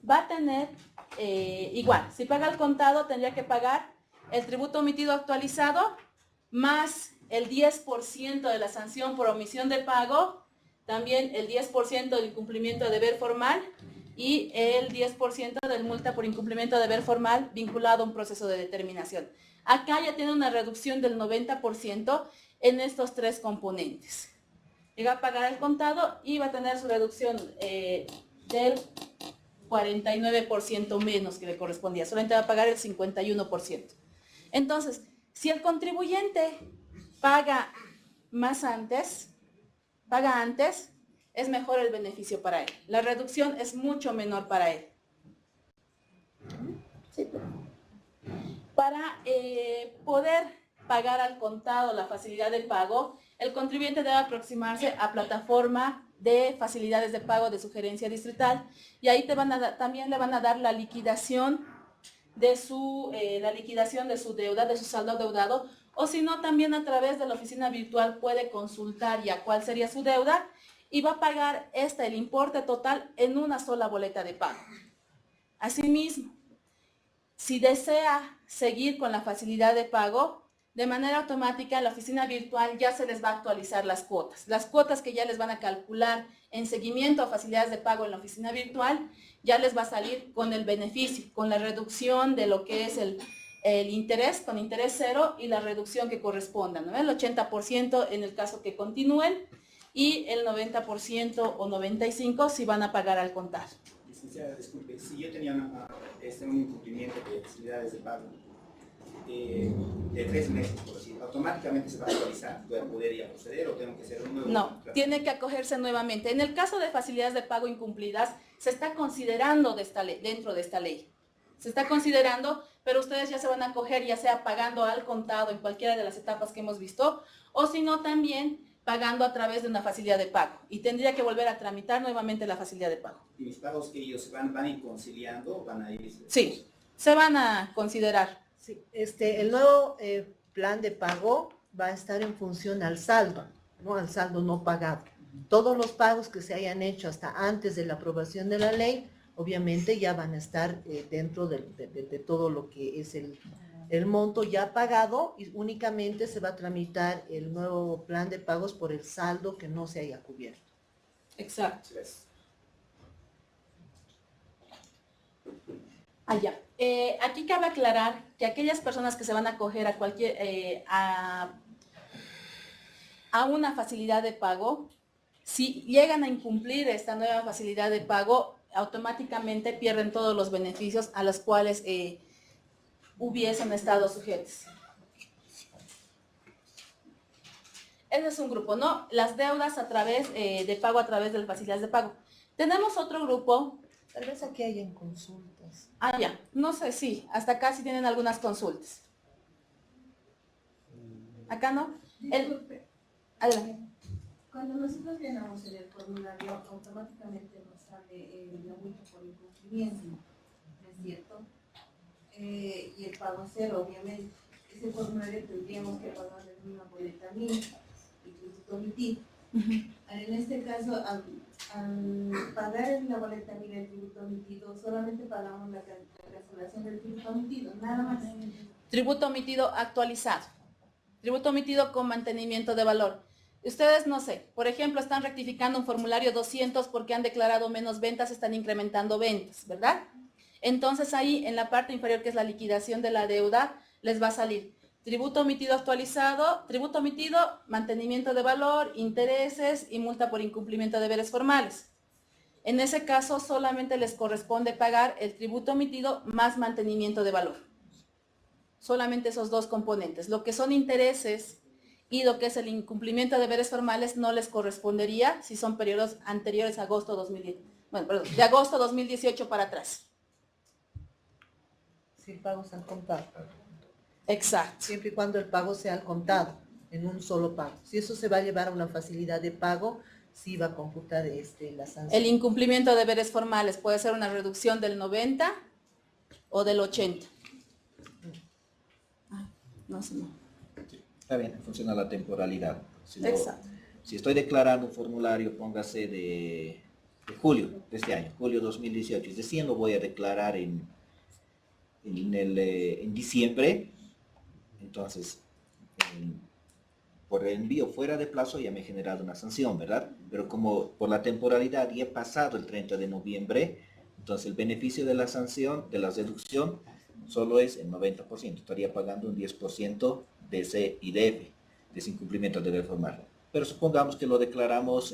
Speaker 1: va a tener igual, si paga al contado tendría que pagar el tributo omitido actualizado más el 10% de la sanción por omisión de pago, también el 10% del incumplimiento de deber formal y el 10% del multa por incumplimiento de deber formal vinculado a un proceso de determinación. Acá ya tiene una reducción del 90% en estos tres componentes. Llega a pagar el contado y va a tener su reducción del 49% menos que le correspondía. Solamente va a pagar el 51%. Entonces, si el contribuyente paga antes, es mejor el beneficio para él. La reducción es mucho menor para él. Sí. Para poder pagar al contado la facilidad de pago, el contribuyente debe aproximarse a plataforma de facilidades de pago de su gerencia distrital y ahí también le van a dar la liquidación de su deuda, de su saldo adeudado, o si no, también a través de la oficina virtual puede consultar ya cuál sería su deuda y va a pagar el importe total en una sola boleta de pago. Asimismo, si desea seguir con la facilidad de pago, de manera automática en la oficina virtual ya se les va a actualizar las cuotas. Las cuotas que ya les van a calcular en seguimiento a facilidades de pago en la oficina virtual, ya les va a salir con el beneficio, con la reducción de lo que es el interés, con interés cero y la reducción que corresponda, ¿no? El 80% en el caso que continúen y el 90% o 95% si van a pagar al contar.
Speaker 2: Licenciada, disculpe, si yo tenía un incumplimiento de facilidades de pago de 3 meses, por decir, ¿automáticamente se va a actualizar? ¿Voy a poder ya proceder o tengo que hacer un nuevo?
Speaker 1: No, tiene que acogerse nuevamente. En el caso de facilidades de pago incumplidas, se está considerando dentro de esta ley. Se está considerando, pero ustedes ya se van a acoger, ya sea pagando al contado en cualquiera de las etapas que hemos visto, o si no también pagando a través de una facilidad de pago. Y tendría que volver a tramitar nuevamente la facilidad de pago.
Speaker 2: ¿Y mis pagos que ellos van a ir conciliando? ¿Van a ir?
Speaker 1: Sí, se van a considerar.
Speaker 4: Sí, el nuevo plan de pago va a estar en función al saldo, ¿no? Al saldo no pagado. Todos los pagos que se hayan hecho hasta antes de la aprobación de la ley, obviamente ya van a estar dentro de todo lo que es el monto ya pagado, y únicamente se va a tramitar el nuevo plan de pagos por el saldo que no se haya cubierto.
Speaker 1: Exacto.
Speaker 2: Gracias.
Speaker 1: Allá. Aquí cabe aclarar que aquellas personas que se van a acoger a cualquier a una facilidad de pago, si llegan a incumplir esta nueva facilidad de pago, automáticamente pierden todos los beneficios a los cuales hubiesen estado sujetos. Ese es un grupo, ¿no? Las deudas a través de pago a través de las facilidades de pago. Tenemos otro grupo.
Speaker 4: Tal vez aquí hayan consultas.
Speaker 1: Ah, ya. No sé, sí. Hasta acá sí tienen algunas consultas. ¿Acá no? Adelante.
Speaker 9: Cuando nosotros llenamos en el formulario, automáticamente nos sale la multa por incumplimiento, ¿es cierto? Y el pago cero, obviamente. Ese formulario tendríamos que pagar en una boleta mínima y tributo omitido. En este caso, al pagar en la boleta mínima el tributo omitido, solamente pagamos la cancelación del tributo omitido, nada más.
Speaker 1: Tributo omitido actualizado. Tributo omitido con mantenimiento de valor. Ustedes, no sé, por ejemplo, están rectificando un formulario 200 porque han declarado menos ventas, están incrementando ventas, ¿verdad? Entonces ahí en la parte inferior, que es la liquidación de la deuda, les va a salir tributo omitido actualizado, tributo omitido, mantenimiento de valor, intereses y multa por incumplimiento de deberes formales. En ese caso solamente les corresponde pagar el tributo omitido más mantenimiento de valor. Solamente esos dos componentes. Lo que son intereses y lo que es el incumplimiento de deberes formales no les correspondería si son periodos anteriores a agosto 2010. Bueno, perdón, de agosto 2018 para atrás.
Speaker 4: Si el pago se al contado.
Speaker 1: Exacto.
Speaker 4: Siempre y cuando el pago sea al contado, en un solo pago. Si eso se va a llevar a una facilidad de pago, sí va a computar la sanción.
Speaker 1: El incumplimiento de deberes formales puede ser una reducción del 90 o del 80. No sé, no.
Speaker 10: Está bien, funciona la temporalidad.
Speaker 1: Exacto.
Speaker 10: Si estoy declarando un formulario, póngase de julio de este año, julio 2018, es decir, lo voy a declarar en diciembre, entonces por el envío fuera de plazo ya me he generado una sanción, ¿verdad? Pero como por la temporalidad ya he pasado el 30 de noviembre, entonces el beneficio de la sanción, de la deducción, solo es el 90%, estaría pagando un 10% de ese IDF, de ese incumplimiento de deber formal. Pero supongamos que lo declaramos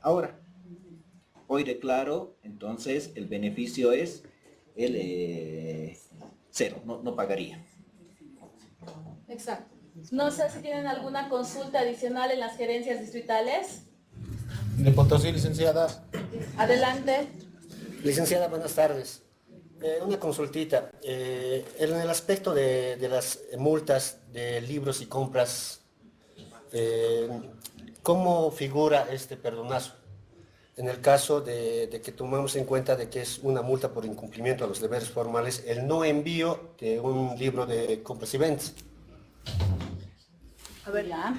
Speaker 10: ahora. Hoy declaro, entonces el beneficio es el cero, no pagaría.
Speaker 1: Exacto. No sé si tienen alguna consulta adicional en las gerencias distritales.
Speaker 11: De Potosí, licenciada.
Speaker 1: Adelante.
Speaker 11: Licenciada, buenas tardes. Una consultita. En el aspecto de las multas de libros y compras, ¿cómo figura este perdonazo? En el caso de que tomemos en cuenta de que es una multa por incumplimiento a los deberes formales, el no envío de un libro de compras y ventas.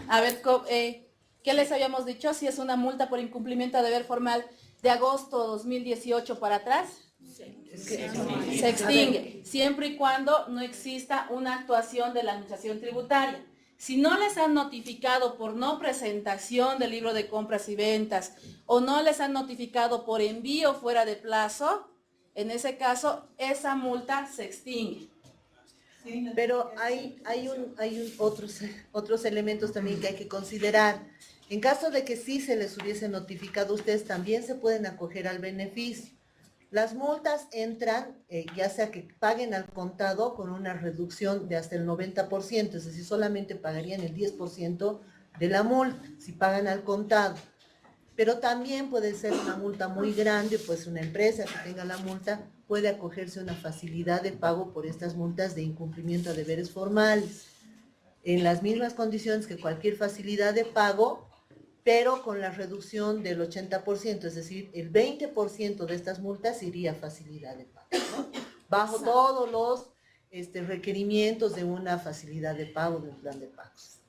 Speaker 1: A ver, ¿qué les habíamos dicho? Si es una multa por incumplimiento de deber formal de agosto 2018 para atrás, se extingue, siempre y cuando no exista una actuación de la administración tributaria. Si no les han notificado por no presentación del libro de compras y ventas o no les han notificado por envío fuera de plazo, en ese caso esa multa se extingue.
Speaker 4: Pero hay otros elementos también que hay que considerar. En caso de que sí se les hubiese notificado, ustedes también se pueden acoger al beneficio. Las multas entran, ya sea que paguen al contado con una reducción de hasta el 90%, es decir, solamente pagarían el 10% de la multa si pagan al contado. Pero también puede ser una multa muy grande, pues una empresa que tenga la multa puede acogerse a una facilidad de pago por estas multas de incumplimiento a deberes formales, en las mismas condiciones que cualquier facilidad de pago, pero con la reducción del 80%, es decir, el 20% de estas multas iría a facilidad de pago, ¿no? Bajo todos los requerimientos de una facilidad de pago, de un plan de pagos.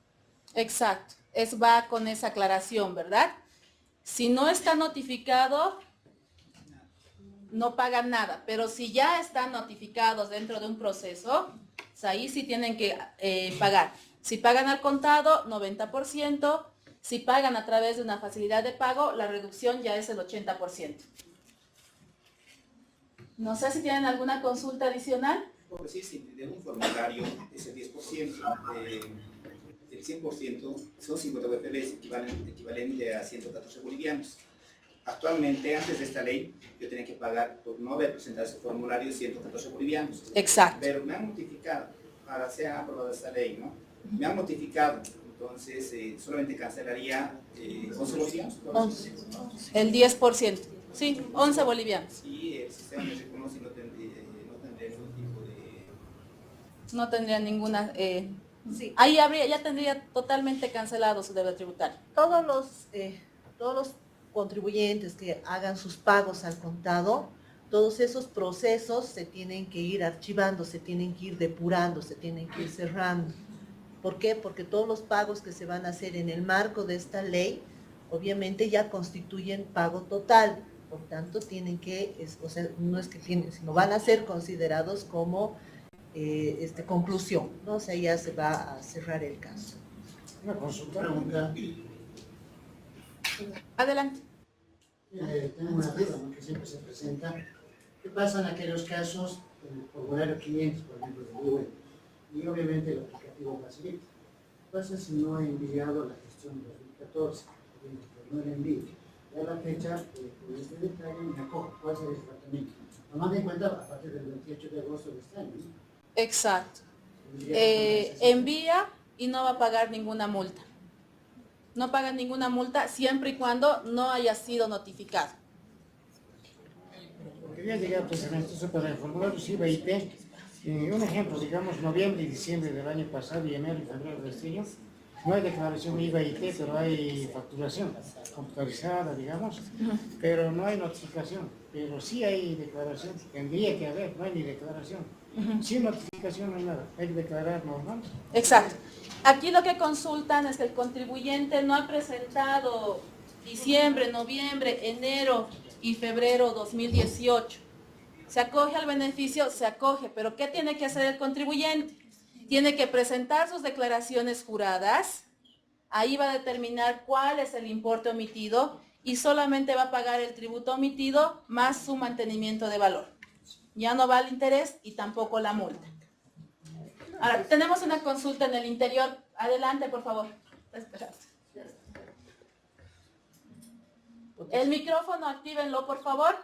Speaker 1: Exacto, va con esa aclaración, ¿verdad? Si no está notificado, no pagan nada, pero si ya están notificados dentro de un proceso, pues ahí sí tienen que pagar. Si pagan al contado, 90%. Si pagan a través de una facilidad de pago, la reducción ya es el 80%. No sé si tienen alguna consulta adicional.
Speaker 2: Pues sí, de un formulario es el 10%, el 100% son 50 UFBs, equivalente a 114 bolivianos. Actualmente, antes de esta ley, yo tenía que pagar por no haber presentado ese formulario 114 bolivianos.
Speaker 1: Exacto.
Speaker 2: Pero me han notificado, para ser aprobada esta ley, ¿no? Me han notificado. Entonces, solamente cancelaría 11 bolivianos.
Speaker 1: 11. El 10%. Sí, 11 bolivianos.
Speaker 2: Y el sistema me reconoce y no tendría ningún tipo de...
Speaker 1: No tendría ninguna...
Speaker 4: Sí.
Speaker 1: Ahí ya tendría totalmente cancelado su deber tributario.
Speaker 4: Todos los contribuyentes que hagan sus pagos al contado, todos esos procesos se tienen que ir archivando, se tienen que ir depurando, se tienen que ir cerrando. ¿Por qué? Porque todos los pagos que se van a hacer en el marco de esta ley, obviamente ya constituyen pago total. Por tanto, tienen que, no es que tienen, sino van a ser considerados como conclusión, ¿no? O sea, ya se va a cerrar el caso.
Speaker 12: Una consulta. Pregunta.
Speaker 1: Adelante.
Speaker 12: Tengo una duda, ¿no?, que siempre se presenta. ¿Qué pasa en aquellos casos, formulario 500, por ejemplo, de Google, y obviamente el aplicativo facilita? ¿Qué pasa si no he enviado la gestión de 2014? No la envío. Ya la fecha, por este detalle, me acojo. ¿Cuál será el tratamiento? Tomando en cuenta a partir del 28 de agosto de este año, ¿no?
Speaker 1: Exacto. Envía y no va a pagar ninguna multa. No paga ninguna multa siempre y cuando no haya sido notificado.
Speaker 12: Porque ya llegué precisamente eso para el formulario IVA y IT. Un ejemplo, digamos, noviembre y diciembre del año pasado y enero y febrero de este año, no hay declaración IVA y IT, pero hay facturación computarizada, digamos, pero no hay notificación. Pero sí hay declaración, tendría que haber, no hay ni declaración. Sin notificación no hay nada, hay que declarar normal.
Speaker 1: Exacto. Aquí lo que consultan es que el contribuyente no ha presentado diciembre, noviembre, enero y febrero 2018. Se acoge al beneficio, se acoge, pero ¿qué tiene que hacer el contribuyente? Tiene que presentar sus declaraciones juradas, ahí va a determinar cuál es el importe omitido y solamente va a pagar el tributo omitido más su mantenimiento de valor. Ya no va el interés y tampoco la multa. Ahora, tenemos una consulta en el interior. Adelante, por favor. El micrófono, actívenlo, por favor.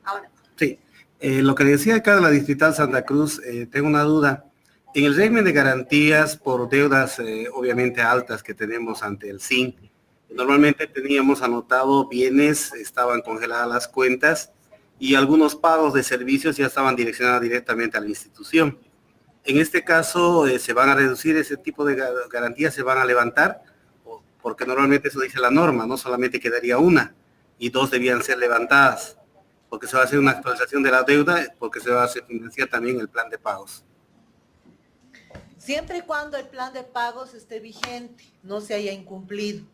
Speaker 13: Ahora. Sí, lo que decía acá de la Distrital Santa Cruz, tengo una duda. En el régimen de garantías por deudas obviamente altas que tenemos ante el SIN, normalmente teníamos anotado bienes, estaban congeladas las cuentas y algunos pagos de servicios ya estaban direccionados directamente a la institución. En este caso, ¿se van a reducir ese tipo de garantías? ¿Se van a levantar? Porque normalmente eso dice la norma, no solamente quedaría una y dos debían ser levantadas, porque se va a hacer una actualización de la deuda, porque se va a hacer financiar también el plan de pagos.
Speaker 4: Siempre y cuando el plan de pagos esté vigente, no se haya incumplido,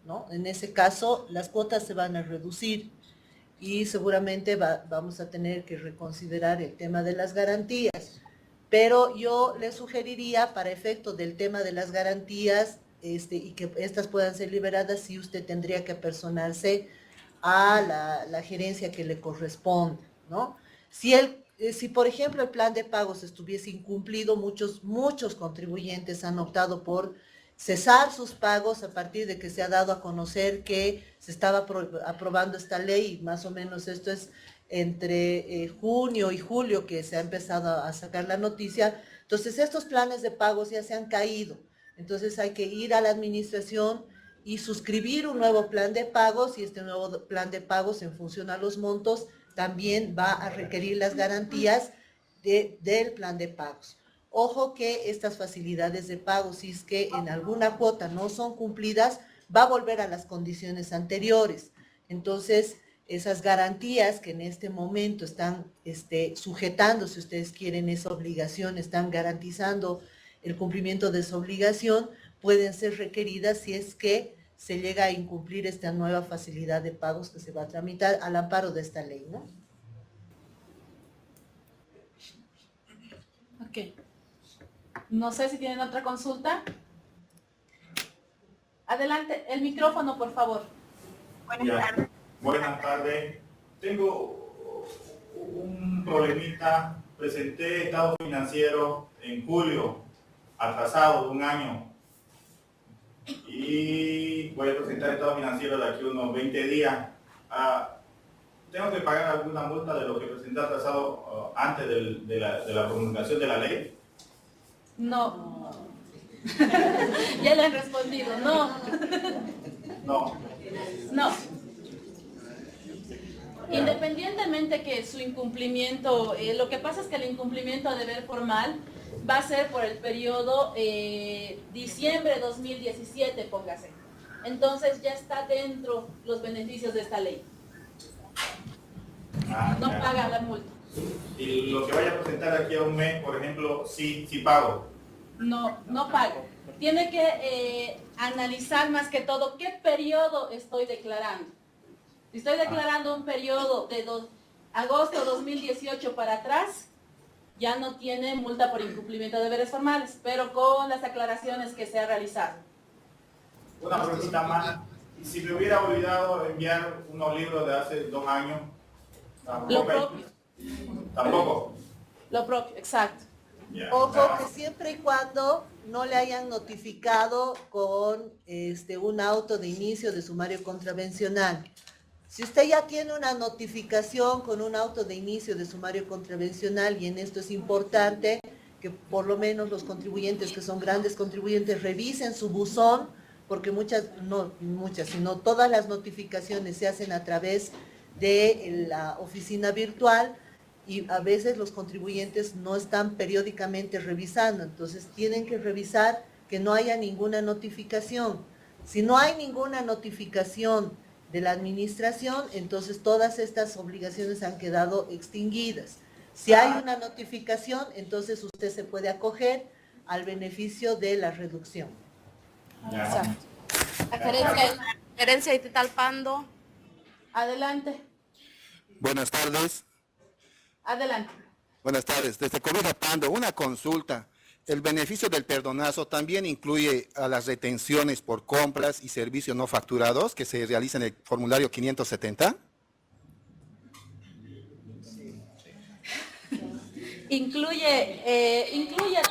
Speaker 4: ¿no? En ese caso, las cuotas se van a reducir y seguramente vamos a tener que reconsiderar el tema de las garantías. pero yo le sugeriría para efecto del tema de las garantías y que estas puedan ser liberadas, sí usted tendría que personarse a la gerencia que le corresponde, ¿no? Si por ejemplo el plan de pagos estuviese incumplido, muchos contribuyentes han optado por cesar sus pagos a partir de que se ha dado a conocer que se estaba aprobando esta ley, y más o menos esto es entre junio y julio que se ha empezado a sacar la noticia. Entonces estos planes de pagos ya se han caído, entonces hay que ir a la administración y suscribir un nuevo plan de pagos, y este nuevo plan de pagos en función a los montos también va a requerir las garantías del plan de pagos. Ojo que estas facilidades de pago, si es que en alguna cuota no son cumplidas, va a volver a las condiciones anteriores. Entonces, esas garantías que en este momento están sujetando, si ustedes quieren, esa obligación, están garantizando el cumplimiento de esa obligación, pueden ser requeridas si es que se llega a incumplir esta nueva facilidad de pagos que se va a tramitar al amparo de esta ley, ¿no?
Speaker 1: Ok. No sé si tienen otra consulta. Adelante, el micrófono, por favor.
Speaker 14: Buenas tardes. Tengo un problemita. Presenté estado financiero en julio, atrasado de un año. Y voy a presentar estado financiero de aquí a unos 20 días. ¿Tengo que pagar alguna multa de lo que presenté atrasado antes de la promulgación de la ley?
Speaker 1: No. Ya le han respondido, no.
Speaker 14: No.
Speaker 1: No. Independientemente que su incumplimiento, lo que pasa es que el incumplimiento a deber formal va a ser por el periodo diciembre 2017, póngase. Entonces ya está dentro los beneficios de esta ley. No paga la multa.
Speaker 14: Y lo que vaya a presentar aquí a un mes, por ejemplo, sí pago.
Speaker 1: No pago. Tiene que analizar más que todo qué periodo estoy declarando. Si estoy declarando un periodo de agosto 2018 para atrás, ya no tiene multa por incumplimiento de deberes formales, pero con las aclaraciones que se ha realizado.
Speaker 14: Una pregunta más. ¿Y si me hubiera olvidado enviar unos libros de hace 2 años?
Speaker 1: Lo propio.
Speaker 14: ¿Tampoco?
Speaker 1: Lo propio, exacto.
Speaker 4: Ojo que siempre y cuando no le hayan notificado con un auto de inicio de sumario contravencional. Si usted ya tiene una notificación con un auto de inicio de sumario contravencional, y en esto es importante que por lo menos los contribuyentes que son grandes contribuyentes revisen su buzón, porque sino todas las notificaciones se hacen a través de la oficina virtual, y a veces los contribuyentes no están periódicamente revisando, entonces tienen que revisar que no haya ninguna notificación. Si no hay ninguna notificación de la administración, entonces todas estas obligaciones han quedado extinguidas. Si hay una notificación, entonces usted se puede acoger al beneficio de la reducción.
Speaker 1: Exacto.
Speaker 15: Gerencia de Italpando.
Speaker 1: Adelante.
Speaker 16: Buenas tardes.
Speaker 1: Adelante.
Speaker 16: Buenas tardes. Desde Cobija Pando, una consulta. ¿El beneficio del perdonazo también incluye a las retenciones por compras y servicios no facturados que se realizan en el formulario 570?
Speaker 1: Incluye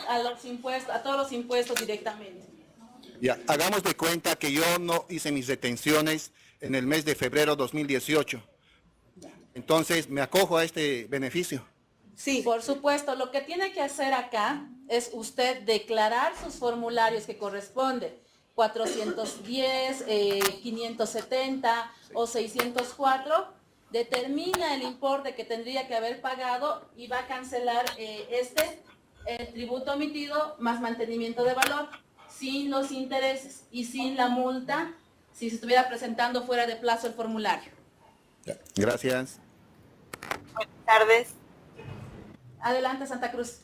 Speaker 1: a los impuestos, a todos los impuestos directamente.
Speaker 16: Ya, hagamos de cuenta que yo no hice mis retenciones en el mes de febrero 2018. Entonces, ¿me acojo a este beneficio?
Speaker 1: Sí, por supuesto. Lo que tiene que hacer acá es usted declarar sus formularios que corresponden. 410, 570 o 604. Determina el importe que tendría que haber pagado y va a cancelar el tributo omitido más mantenimiento de valor, sin los intereses y sin la multa si se estuviera presentando fuera de plazo el formulario.
Speaker 16: Ya, gracias.
Speaker 15: Buenas tardes.
Speaker 1: Adelante, Santa Cruz.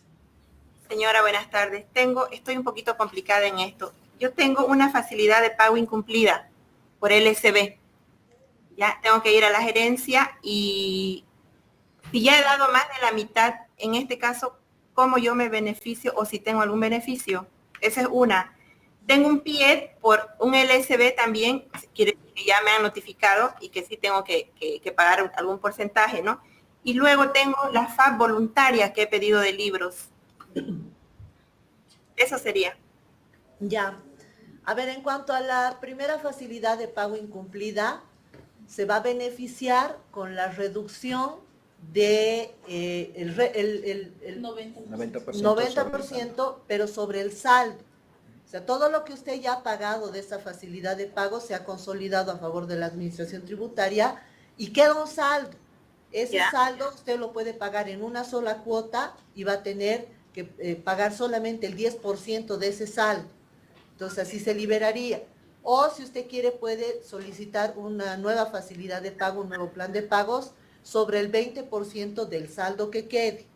Speaker 15: Señora, buenas tardes. Estoy un poquito complicada en esto. Yo tengo una facilidad de pago incumplida por LSB. Ya tengo que ir a la gerencia y si ya he dado más de la mitad, en este caso, cómo yo me beneficio o si tengo algún beneficio. Esa es una. Tengo un PIE por un LSB también, quiere decir que ya me han notificado y que sí tengo que pagar algún porcentaje, ¿no? Y luego tengo la FAB voluntaria que he pedido de libros. Eso sería.
Speaker 4: Ya. A ver, en cuanto a la primera facilidad de pago incumplida, se va a beneficiar con la reducción de el 90%, pero sobre el saldo. O sea, todo lo que usted ya ha pagado de esta facilidad de pago se ha consolidado a favor de la administración tributaria y queda un saldo. Ese saldo usted lo puede pagar en una sola cuota y va a tener que pagar solamente el 10% de ese saldo. Entonces así se liberaría. O si usted quiere puede solicitar una nueva facilidad de pago, un nuevo plan de pagos sobre el 20% del saldo que quede.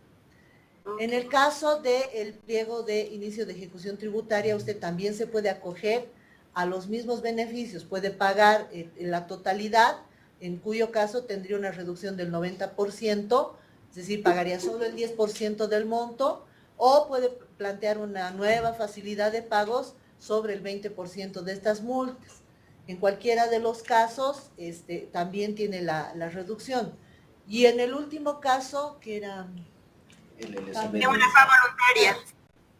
Speaker 4: En el caso del pliego de inicio de ejecución tributaria, usted también se puede acoger a los mismos beneficios, puede pagar la totalidad, en cuyo caso tendría una reducción del 90%, es decir, pagaría solo el 10% del monto, o puede plantear una nueva facilidad de pagos sobre el 20% de estas multas. En cualquiera de los casos, también tiene la reducción. Y en el último caso, que era...
Speaker 15: Tengo una FAB voluntaria.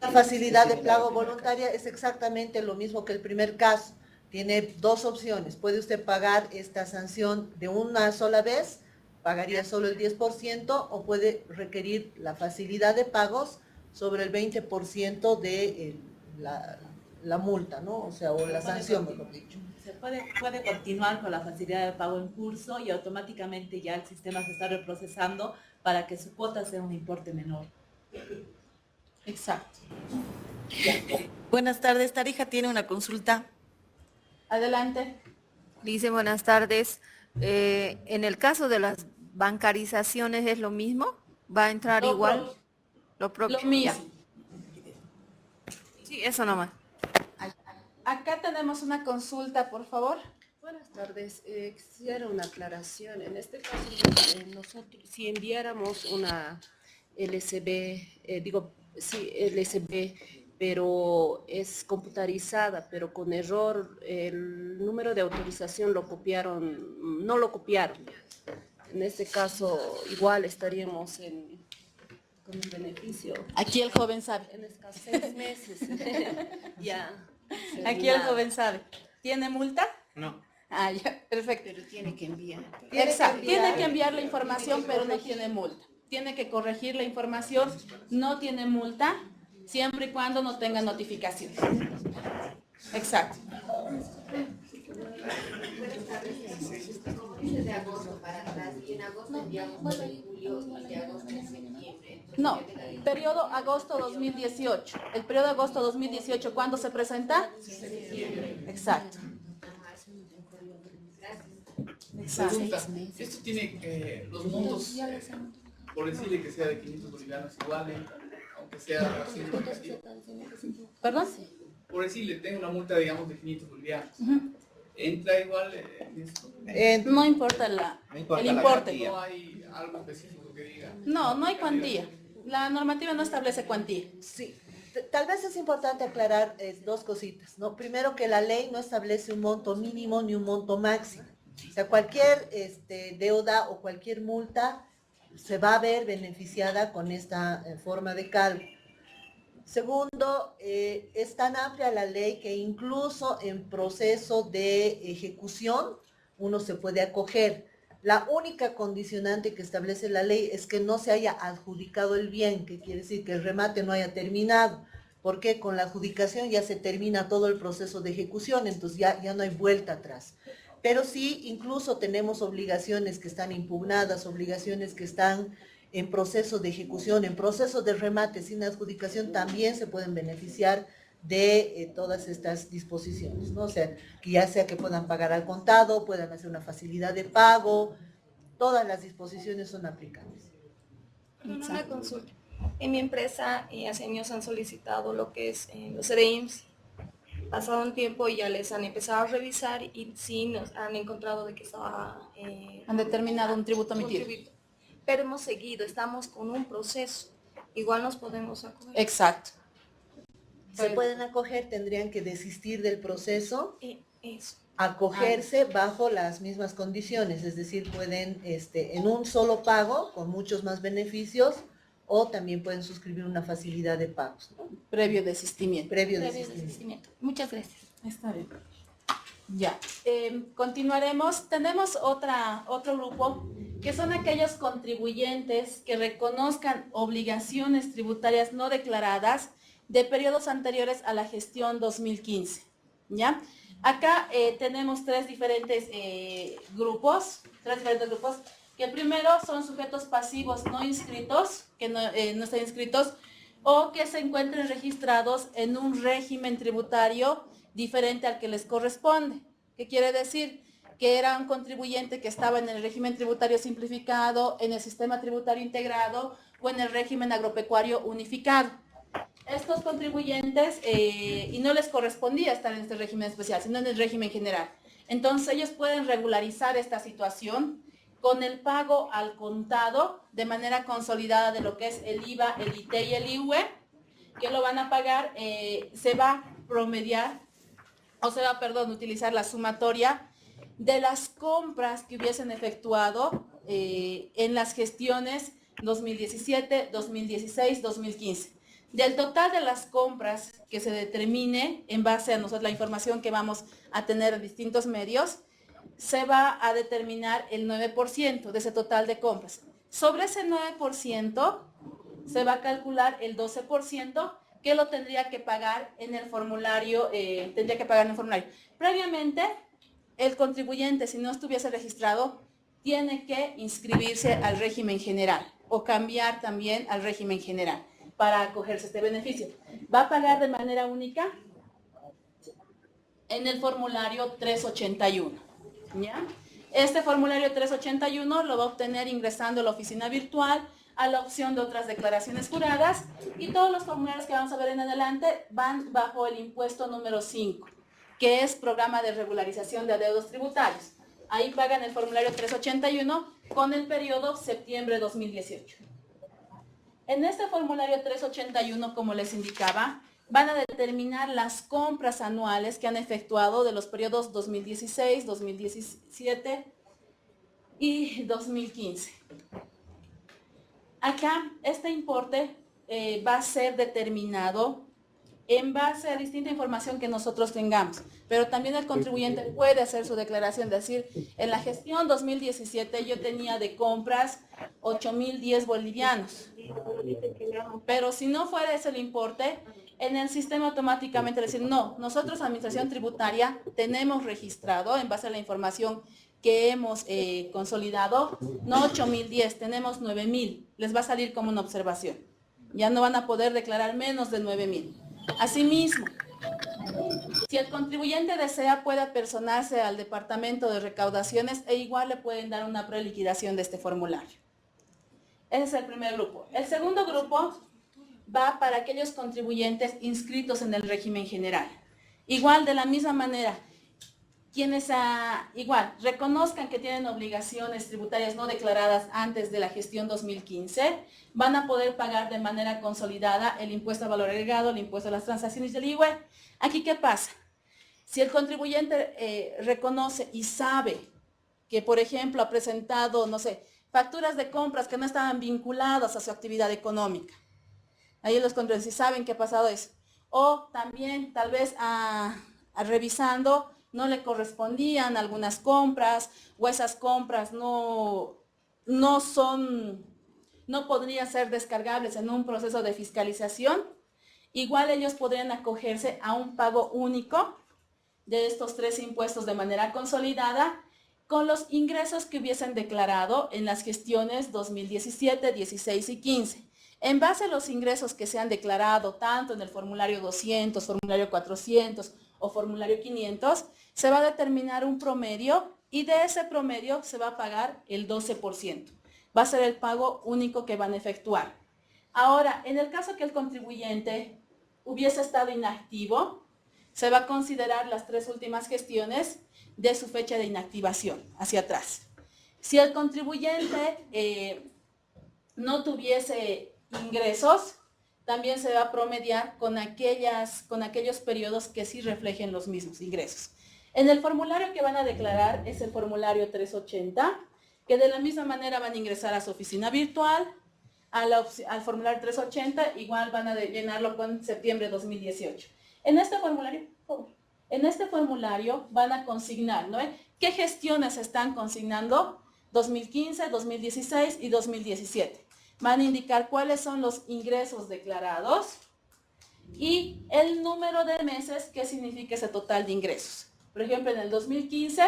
Speaker 4: La facilidad de pago voluntaria es exactamente lo mismo que el primer caso. Tiene dos opciones. Puede usted pagar esta sanción de una sola vez, pagaría solo el 10%, o puede requerir la facilidad de pagos sobre el 20% de la multa, ¿no? O sea, o la sanción, mejor dicho.
Speaker 1: Se puede continuar con la facilidad de pago en curso y automáticamente ya el sistema se está reprocesando para que su cuota sea un importe menor. Exacto.
Speaker 17: Buenas tardes, Tarija tiene una consulta.
Speaker 1: Adelante.
Speaker 17: Dice, buenas tardes. En el caso de las bancarizaciones, ¿es lo mismo? ¿Va a entrar igual? Lo propio.
Speaker 1: Lo mismo.
Speaker 17: Sí, eso nomás.
Speaker 1: Acá tenemos una consulta, por favor.
Speaker 18: Buenas tardes. Quisiera una aclaración. En este caso, nosotros, si enviáramos una LSB, LSB, pero es computarizada, pero con error, el número de autorización lo copiaron, no lo copiaron. En este caso, igual estaríamos con un beneficio.
Speaker 1: Aquí el joven sabe.
Speaker 18: En escasos 6 meses. Ya.
Speaker 1: Aquí el joven sabe. ¿Tiene multa?
Speaker 3: No.
Speaker 1: Ah, ya, perfecto.
Speaker 18: Pero tiene que enviar.
Speaker 1: Exacto, tiene que enviar la información, pero no tiene multa. Tiene que corregir la información, no tiene multa, siempre y cuando no tenga notificación. Exacto.
Speaker 9: De agosto para atrás y en agosto enviamos en julio y de agosto en septiembre.
Speaker 1: No, periodo agosto 2018. El periodo agosto 2018, ¿cuándo se presenta? Exacto.
Speaker 19: Pregunta, ¿esto tiene los montos, por decirle que sea de 500 bolivianos iguales, aunque sea 125?
Speaker 1: ¿Perdón?
Speaker 19: Por decirle, tengo una multa, digamos, de 500 bolivianos. ¿Entra igual en esto?
Speaker 1: No importa el importe.
Speaker 19: No hay algo específico que diga.
Speaker 1: No hay cuantía. La normativa no establece cuantía.
Speaker 4: Sí. Tal vez es importante aclarar dos cositas, ¿no? Primero, que la ley no establece un monto mínimo ni un monto máximo. O sea, cualquier deuda o cualquier multa se va a ver beneficiada con esta forma de cálculo. Segundo, es tan amplia la ley que incluso en proceso de ejecución uno se puede acoger. La única condicionante que establece la ley es que no se haya adjudicado el bien, que quiere decir que el remate no haya terminado, porque con la adjudicación ya se termina todo el proceso de ejecución, entonces ya no hay vuelta atrás. Pero sí, incluso tenemos obligaciones que están impugnadas, obligaciones que están en proceso de ejecución, en proceso de remate sin adjudicación, también se pueden beneficiar de todas estas disposiciones, ¿no? O sea, que ya sea que puedan pagar al contado, puedan hacer una facilidad de pago, todas las disposiciones son aplicables.
Speaker 20: Una consulta. En mi empresa hace años han solicitado lo que es los CDIMS. Pasado un tiempo y ya les han empezado a revisar y sí nos han encontrado de que estaba...
Speaker 1: han determinado un tributo emitido.
Speaker 20: Pero hemos seguido, estamos con un proceso. igual nos podemos acoger.
Speaker 1: Exacto.
Speaker 4: Se pueden acoger, tendrían que desistir del proceso,
Speaker 20: Eso.
Speaker 4: acogerse bajo las mismas condiciones, es decir, pueden en un solo pago, con muchos más beneficios, o también pueden suscribir una facilidad de pagos, ¿no?
Speaker 1: Previo desistimiento.
Speaker 4: Previo
Speaker 20: Previo
Speaker 4: desistimiento.
Speaker 20: desistimiento. Muchas gracias.
Speaker 1: Está bien. Ya. Continuaremos. Tenemos otro grupo que son aquellos contribuyentes que reconozcan obligaciones tributarias no declaradas de periodos anteriores a la gestión 2015. ¿Ya? Acá tenemos tres diferentes grupos, que primero son sujetos pasivos no inscritos, que no están inscritos, o que se encuentren registrados en un régimen tributario diferente al que les corresponde. ¿Qué quiere decir? Que era un contribuyente que estaba en el régimen tributario simplificado, en el sistema tributario integrado o en el régimen agropecuario unificado. Estos contribuyentes, y no les correspondía estar en este régimen especial, sino en el régimen general. Entonces ellos pueden regularizar esta situación con el pago al contado de manera consolidada de lo que es el IVA, el IT y el IUE, que lo van a pagar, se va a promediar, utilizar la sumatoria de las compras que hubiesen efectuado en las gestiones 2017, 2016, 2015. Del total de las compras que se determine en base a nosotros la información que vamos a tener en distintos medios, se va a determinar el 9% de ese total de compras. Sobre ese 9% se va a calcular el 12% que lo tendría que pagar en el formulario, Previamente, el contribuyente, si no estuviese registrado, tiene que inscribirse al régimen general o cambiar también al régimen general para acogerse a este beneficio. Va a pagar de manera única en el formulario 381. ¿Ya? Este formulario 381 lo va a obtener ingresando a la oficina virtual, a la opción de otras declaraciones juradas, y todos los formularios que vamos a ver en adelante van bajo el impuesto número 5, que es Programa de Regularización de Adeudos Tributarios. Ahí pagan el formulario 381 con el periodo septiembre 2018. En este formulario 381, como les indicaba, van a determinar las compras anuales que han efectuado de los periodos 2016, 2017 y 2015. Acá, este importe va a ser determinado en base a distinta información que nosotros tengamos, pero también el contribuyente puede hacer su declaración, decir, en la gestión 2017 yo tenía de compras 8.010 bolivianos, pero si no fuera ese el importe, en el sistema automáticamente decir, no, nosotros Administración Tributaria tenemos registrado en base a la información que hemos consolidado, no 8.010, tenemos 9.000, les va a salir como una observación. Ya no van a poder declarar menos de 9.000. Asimismo, si el contribuyente desea, puede apersonarse al Departamento de Recaudaciones e igual le pueden dar una preliquidación de este formulario. Ese es el primer grupo. El segundo grupo va para aquellos contribuyentes inscritos en el régimen general. Igual, de la misma manera, quienes reconozcan que tienen obligaciones tributarias no declaradas antes de la gestión 2015, van a poder pagar de manera consolidada el impuesto al valor agregado, el impuesto a las transacciones del IVA. Aquí, ¿qué pasa? Si el contribuyente reconoce y sabe que, por ejemplo, ha presentado, no sé, facturas de compras que no estaban vinculadas a su actividad económica, ahí los contribuyentes saben que ha pasado eso. O también, tal vez, revisando, no le correspondían algunas compras, o esas compras no podrían ser descargables en un proceso de fiscalización. Igual ellos podrían acogerse a un pago único de estos 3 impuestos de manera consolidada con los ingresos que hubiesen declarado en las gestiones 2017, 16 y 15. En base a los ingresos que se han declarado tanto en el formulario 200, formulario 400 o formulario 500, se va a determinar un promedio y de ese promedio se va a pagar el 12%. Va a ser el pago único que van a efectuar. Ahora, en el caso que el contribuyente hubiese estado inactivo, se va a considerar las 3 últimas gestiones de su fecha de inactivación hacia atrás. Si el contribuyente no tuviese ingresos, también se va a promediar con aquellos periodos que sí reflejen los mismos ingresos. En el formulario que van a declarar es el formulario 380, que de la misma manera van a ingresar a su oficina virtual, al formulario 380, igual van a llenarlo con septiembre de 2018. En este formulario van a consignar, ¿no? ¿Qué gestiones se están consignando? 2015, 2016 y 2017. Van a indicar cuáles son los ingresos declarados y el número de meses que significa ese total de ingresos. Por ejemplo, en el 2015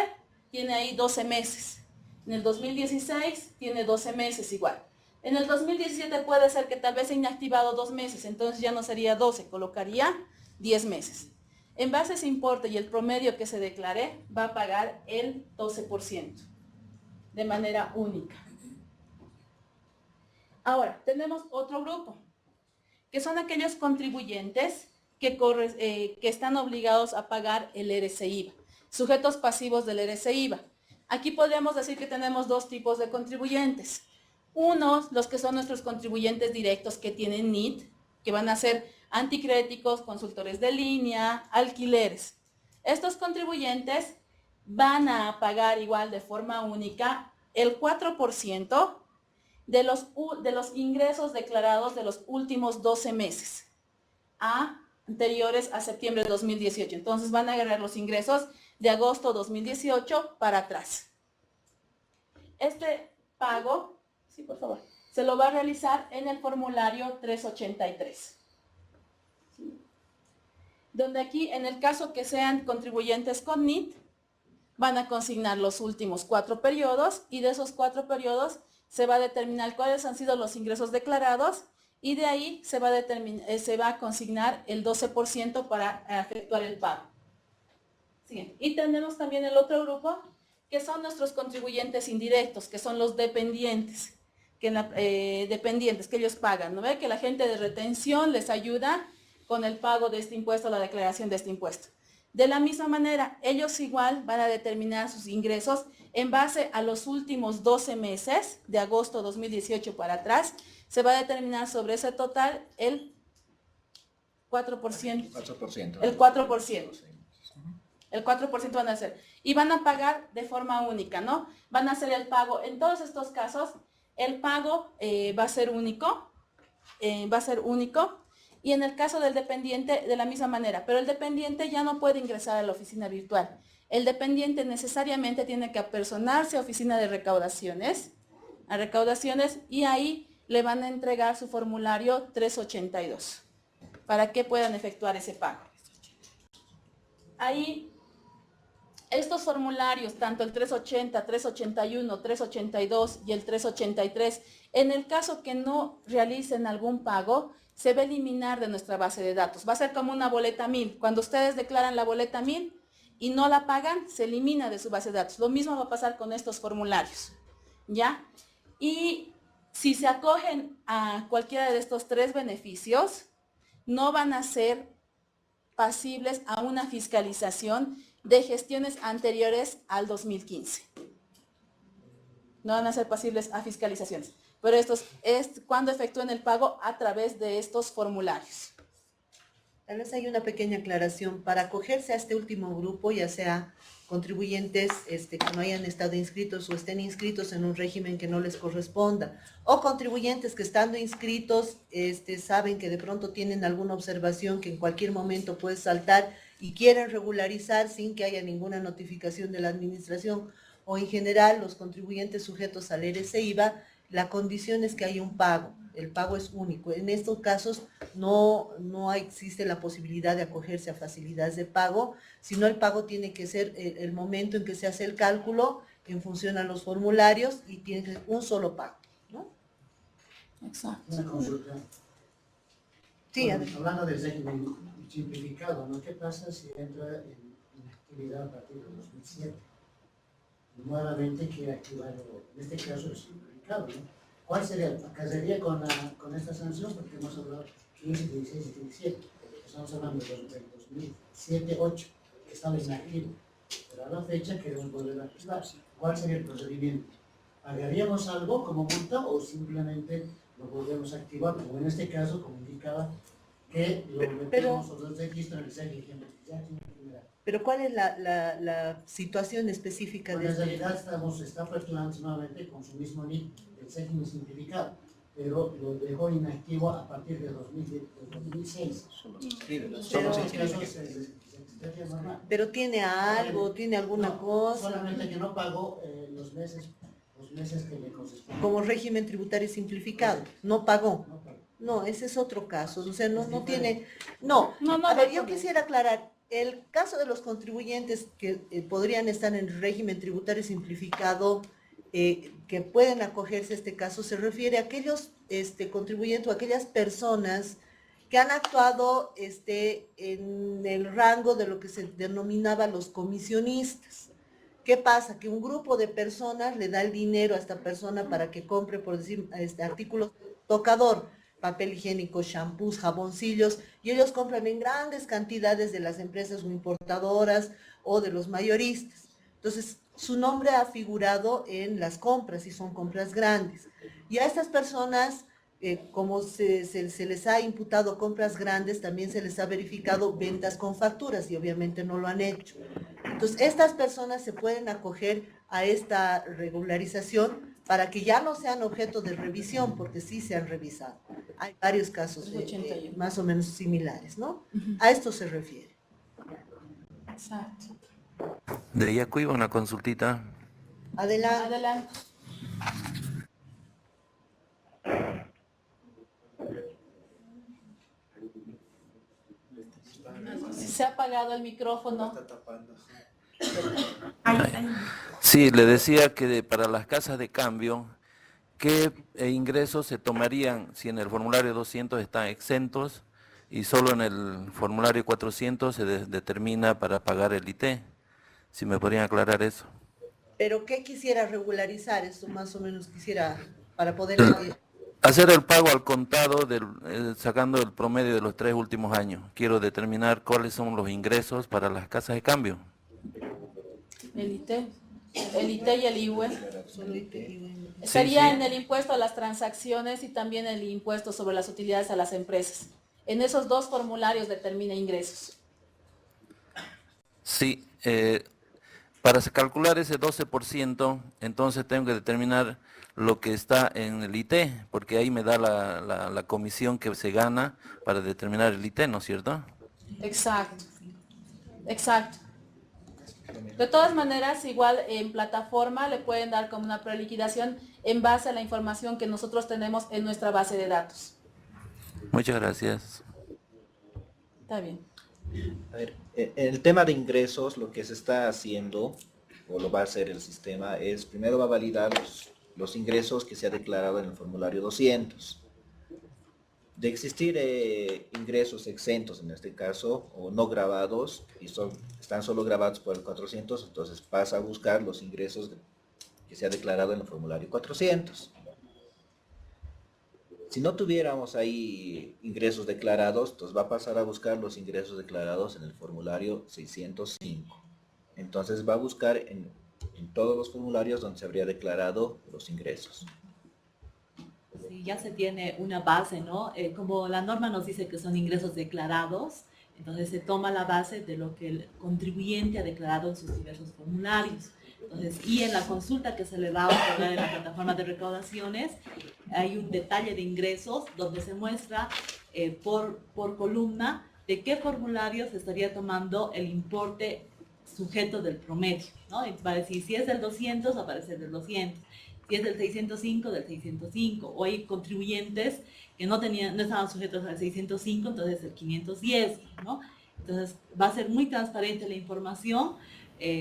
Speaker 1: tiene ahí 12 meses. En el 2016 tiene 12 meses igual. En el 2017 puede ser que tal vez se haya inactivado 2 meses, entonces ya no sería 12, colocaría 10 meses. En base a ese importe y el promedio que se declare, va a pagar el 12% de manera única. Ahora, tenemos otro grupo, que son aquellos contribuyentes que están obligados a pagar el RCIVA, sujetos pasivos del RCIVA. Aquí podríamos decir que tenemos dos tipos de contribuyentes. Unos, los que son nuestros contribuyentes directos que tienen NIT, que van a ser anticréticos, consultores de línea, alquileres. Estos contribuyentes van a pagar igual de forma única el 4% de los ingresos declarados de los últimos 12 meses anteriores a septiembre de 2018. Entonces van a agarrar los ingresos de agosto 2018 para atrás. Este pago, sí, por favor, se lo va a realizar en el formulario 383. ¿Sí? Donde aquí, en el caso que sean contribuyentes con NIT, van a consignar los últimos 4 periodos y de esos 4 periodos se va a determinar cuáles han sido los ingresos declarados y de ahí se va a consignar el 12% para efectuar el pago. Siguiente. Y tenemos también el otro grupo, que son nuestros contribuyentes indirectos, que son los dependientes, que ellos pagan. ¿No ve? Que la gente de retención les ayuda con el pago de este impuesto, la declaración de este impuesto. De la misma manera, ellos igual van a determinar sus ingresos en base a los últimos 12 meses, de agosto 2018 para atrás, se va a determinar sobre ese total el 4%. El 4%. El 4% van a hacer. Y van a pagar de forma única, ¿no? Van a hacer el pago. En todos estos casos, el pago va a ser único. Y en el caso del dependiente, de la misma manera. Pero el dependiente ya no puede ingresar a la oficina virtual. El dependiente necesariamente tiene que apersonarse a oficina de recaudaciones, y ahí le van a entregar su formulario 382 para que puedan efectuar ese pago. Ahí, estos formularios, tanto el 380, 381, 382 y el 383, en el caso que no realicen algún pago, se va a eliminar de nuestra base de datos. Va a ser como una boleta 1000. Cuando ustedes declaran la boleta 1000 y no la pagan, se elimina de su base de datos. Lo mismo va a pasar con estos formularios, ¿ya? Y si se acogen a cualquiera de estos 3 beneficios, no van a ser pasibles a una fiscalización de gestiones anteriores al 2015. No van a ser pasibles a fiscalizaciones. Pero estos es cuando efectúen el pago a través de estos formularios.
Speaker 4: Tal vez hay una pequeña aclaración. Para acogerse a este último grupo, ya sea contribuyentes que no hayan estado inscritos o estén inscritos en un régimen que no les corresponda, o contribuyentes que estando inscritos saben que de pronto tienen alguna observación que en cualquier momento puede saltar y quieren regularizar sin que haya ninguna notificación de la administración, o en general los contribuyentes sujetos al RCIVA, la condición es que haya un pago. El pago es único. En estos casos no existe la posibilidad de acogerse a facilidades de pago, sino el pago tiene que ser el momento en que se hace el cálculo en función a los formularios y tiene que ser un solo pago, ¿no?
Speaker 1: Exacto.
Speaker 12: Una consulta.
Speaker 4: Sí,
Speaker 12: bueno, hablando del régimen simplificado, ¿no? ¿Qué pasa si entra en actividad a partir de 2007? Nuevamente quiere activar, en este caso es simplificado, ¿no? ¿Cuál sería? ¿Acasaría con esta sanción? Porque hemos hablado 15, 16 y 17. Estamos hablando del 2007, 8, que estaba inactivo. Pero a la fecha queremos volver a activar. ¿Cuál sería el procedimiento? ¿Pagaríamos algo como multa o simplemente lo volvemos a activar, o en este caso, como indicaba, que lo metemos o lo registro en el régimen general.
Speaker 4: Pero ¿cuál es la situación específica
Speaker 12: Bueno,
Speaker 4: de
Speaker 12: en
Speaker 4: este?
Speaker 12: realidad está aperturando nuevamente con su mismo NIC, el régimen simplificado, pero lo dejó inactivo a partir de 2006.
Speaker 4: Pero tiene algo, tiene alguna cosa.
Speaker 12: Solamente que no pagó los meses que le corresponden.
Speaker 4: Como régimen tributario simplificado, no pagó. No, ese es otro caso, o sea, no tiene... No, a ver, yo quisiera aclarar, el caso de los contribuyentes que podrían estar en el régimen tributario simplificado, que pueden acogerse a este caso, se refiere a aquellos contribuyentes o aquellas personas que han actuado en el rango de lo que se denominaba los comisionistas. ¿Qué pasa? Que un grupo de personas le da el dinero a esta persona para que compre, por decir, artículos de tocador, papel higiénico, shampoos, jaboncillos, y ellos compran en grandes cantidades de las empresas o importadoras o de los mayoristas. Entonces, su nombre ha figurado en las compras y son compras grandes. Y a estas personas, como se les ha imputado compras grandes, también se les ha verificado ventas con facturas y obviamente no lo han hecho. Entonces, estas personas se pueden acoger a esta regularización para que ya no sean objeto de revisión, porque sí se han revisado. Hay varios casos más o menos similares, ¿no? A esto se refiere.
Speaker 1: Exacto.
Speaker 21: De Yacu iba una consultita.
Speaker 4: Adelante.
Speaker 1: Adelante. Se ha apagado el micrófono.
Speaker 21: Sí, le decía que para las casas de cambio, ¿qué ingresos se tomarían si en el formulario 200 están exentos y solo en el formulario 400 se determina para pagar el IT? Si me podrían aclarar eso.
Speaker 4: ¿Pero qué quisiera regularizar? Esto más o menos quisiera, para poder...
Speaker 21: Hacer el pago al contado sacando el promedio de los 3 últimos años. Quiero determinar cuáles son los ingresos para las casas de cambio.
Speaker 1: El IT y el IVE. Sería en el impuesto a las transacciones y también el impuesto sobre las utilidades a las empresas. En esos dos formularios determina ingresos.
Speaker 21: Sí, para calcular ese 12%, entonces tengo que determinar lo que está en el IT, porque ahí me da la comisión que se gana para determinar el IT, ¿no es cierto?
Speaker 1: Exacto. Exacto. De todas maneras, igual en plataforma le pueden dar como una preliquidación en base a la información que nosotros tenemos en nuestra base de datos.
Speaker 21: Muchas gracias.
Speaker 1: Está bien.
Speaker 10: A ver, el tema de ingresos, lo que se está haciendo, o lo va a hacer el sistema, es primero va a validar los ingresos que se ha declarado en el formulario 200. De existir ingresos exentos en este caso, o no grabados, y están solo grabados por el 400, entonces pasa a buscar los ingresos que se ha declarado en el formulario 400. Si no tuviéramos ahí ingresos declarados, entonces va a pasar a buscar los ingresos declarados en el formulario 605. Entonces va a buscar en todos los formularios donde se habría declarado los ingresos.
Speaker 22: Sí, ya se tiene una base, ¿no? Como la norma nos dice que son ingresos declarados, entonces se toma la base de lo que el contribuyente ha declarado en sus diversos formularios. Entonces, y en la consulta que se le va a otorgar en la plataforma de recaudaciones, hay un detalle de ingresos donde se muestra por columna de qué formulario se estaría tomando el importe sujeto del promedio, ¿no? Y va a decir, si es del 200, aparece del 200. Si es del 605, del 605. O hay contribuyentes que no estaban sujetos al 605, entonces el 510, ¿no? Entonces va a ser muy transparente la información,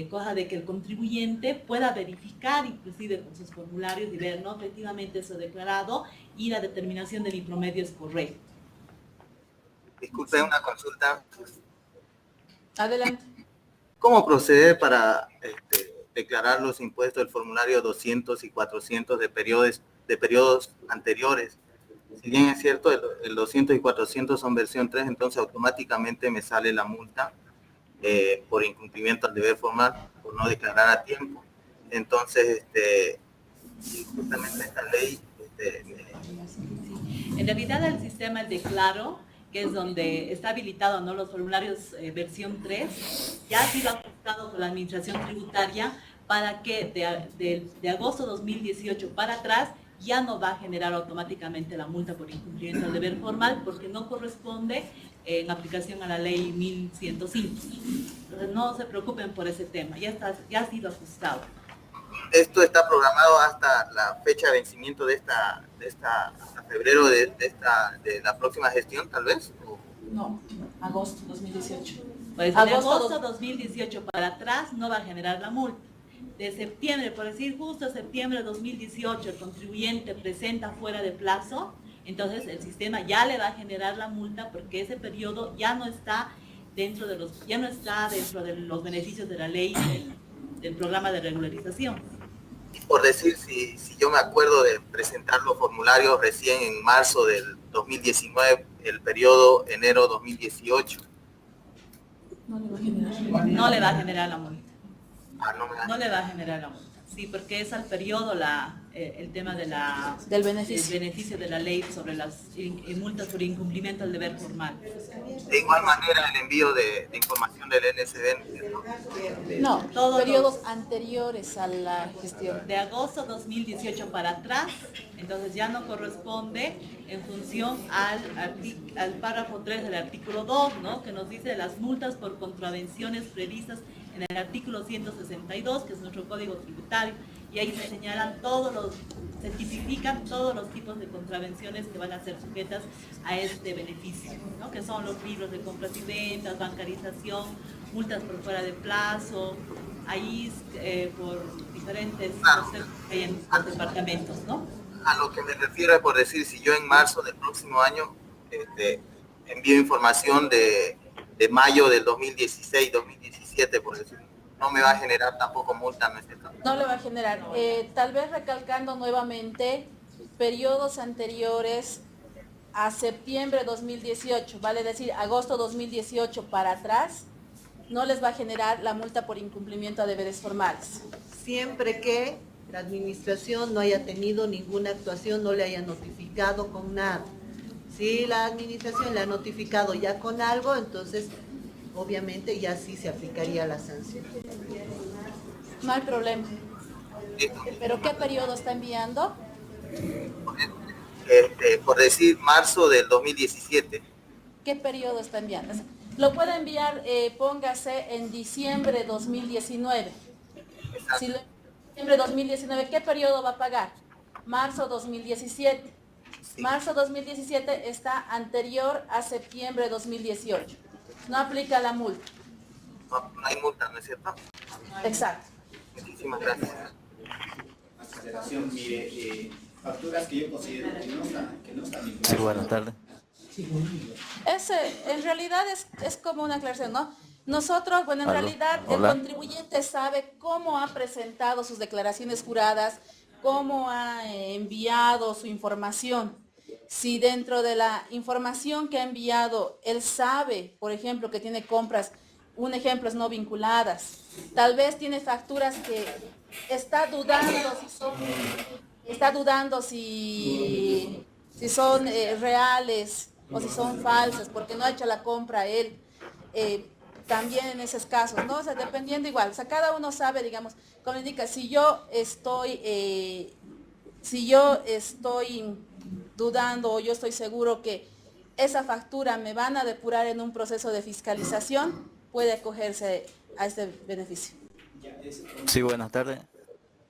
Speaker 22: cosa de que el contribuyente pueda verificar inclusive con sus formularios y ver, ¿no? Efectivamente eso declarado y la determinación de mi promedio es correcta.
Speaker 5: Disculpe, una consulta.
Speaker 1: Adelante.
Speaker 5: ¿Cómo proceder para declarar los impuestos del formulario 200 y 400 de periodos anteriores? Si bien es cierto, el 200 y 400 son versión 3, entonces automáticamente me sale la multa por incumplimiento al deber formal, por no declarar a tiempo. Entonces, justamente esta ley
Speaker 22: En realidad el sistema, el Declaro, que es donde está habilitado, ¿no?, los formularios versión 3, ya ha sido ajustado por la Administración Tributaria para que de agosto 2018 para atrás ya no va a generar automáticamente la multa por incumplimiento del deber formal, porque no corresponde en aplicación a la ley 1105. Entonces no se preocupen por ese tema, ya ha sido ajustado.
Speaker 5: ¿Esto está programado hasta la fecha de vencimiento de esta hasta febrero de la próxima gestión, tal vez?
Speaker 1: No, agosto 2018.
Speaker 22: Pues de agosto 2018 para atrás no va a generar la multa. De septiembre, por decir justo septiembre de 2018, el contribuyente presenta fuera de plazo, entonces el sistema ya le va a generar la multa porque ese periodo ya no está dentro de los beneficios de la ley del programa de regularización.
Speaker 5: Por decir, si yo me acuerdo de presentar los formularios recién en marzo del 2019, el periodo enero 2018.
Speaker 22: No le va a generar la multa.
Speaker 5: No
Speaker 22: le va a generar la multa. Sí, porque es al periodo el tema
Speaker 1: del beneficio.
Speaker 22: El beneficio de la ley sobre las multas por incumplimiento del deber formal.
Speaker 5: De igual manera, el envío de información del NSB.
Speaker 1: No, todos periodos anteriores a la gestión.
Speaker 22: De agosto 2018 para atrás, entonces ya no corresponde en función al párrafo 3 del artículo 2, ¿no?, que nos dice las multas por contravenciones previstas en el artículo 162, que es nuestro código tributario, y ahí se señalan se tipifican todos los tipos de contravenciones que van a ser sujetas a este beneficio, ¿no?, que son los libros de compras y ventas, bancarización, multas por fuera de plazo, ahí por diferentes procesos que hay en los departamentos, ¿no?
Speaker 5: A lo que me refiero es, por decir, si yo en marzo del próximo año envío información de mayo del 2016, 2017, por decir, no me va a generar tampoco multa, ¿no es cierto?
Speaker 1: No le va a generar. Tal vez recalcando nuevamente periodos anteriores a septiembre 2018, vale decir agosto 2018 para atrás, no les va a generar la multa por incumplimiento a deberes formales.
Speaker 4: Siempre que la administración no haya tenido ninguna actuación, no le haya notificado con nada. Si la administración le ha notificado ya con algo, entonces obviamente ya sí se aplicaría la sanción.
Speaker 1: No hay problema. ¿Pero qué periodo está enviando?
Speaker 5: Por decir marzo del 2017.
Speaker 1: ¿Qué periodo está enviando? Lo puede enviar, póngase en diciembre 2019. Si lo envía en diciembre 2019, ¿qué periodo va a pagar? Marzo 2017. Sí. Marzo 2017 está anterior a septiembre 2018. No aplica la multa.
Speaker 5: No hay multa, ¿no es cierto?
Speaker 1: Exacto.
Speaker 5: Muchísimas gracias.
Speaker 2: Aceleración, mire, facturas que yo considero que no están vinculadas.
Speaker 21: Sí, buenas tardes.
Speaker 1: En realidad es como una aclaración, ¿no? Nosotros, bueno, en realidad el contribuyente sabe cómo ha presentado sus declaraciones juradas, cómo ha enviado su información. Si dentro de la información que ha enviado, él sabe, por ejemplo, que tiene compras, un ejemplo es no vinculadas, tal vez tiene facturas que está dudando si son reales o si son falsas, porque no ha hecho la compra él. También en esos casos, ¿no? O sea, dependiendo igual, o sea, cada uno sabe, digamos, como indica, si yo estoy dudando o yo estoy seguro que esa factura me van a depurar en un proceso de fiscalización, puede acogerse a este beneficio.
Speaker 21: Sí, buenas tardes.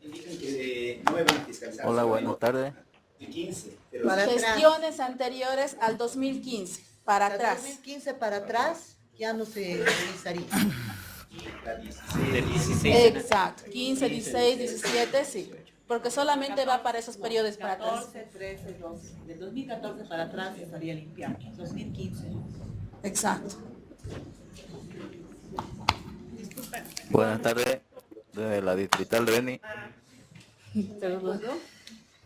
Speaker 2: Indican que no me van a fiscalizar.
Speaker 21: Hola, buenas tardes.
Speaker 2: 15.
Speaker 1: Gestiones anteriores al 2015, para atrás.
Speaker 4: 2015 para atrás ya no se revisaría.
Speaker 3: Del 16.
Speaker 1: Exacto, 15, 16, 17, sí. Porque solamente va para esos periodos para atrás.
Speaker 22: 14, 13, 12. Del 2014 para atrás estaría limpiado. 2015.
Speaker 1: Exacto.
Speaker 21: Buenas tardes, desde la Distrital de Beni.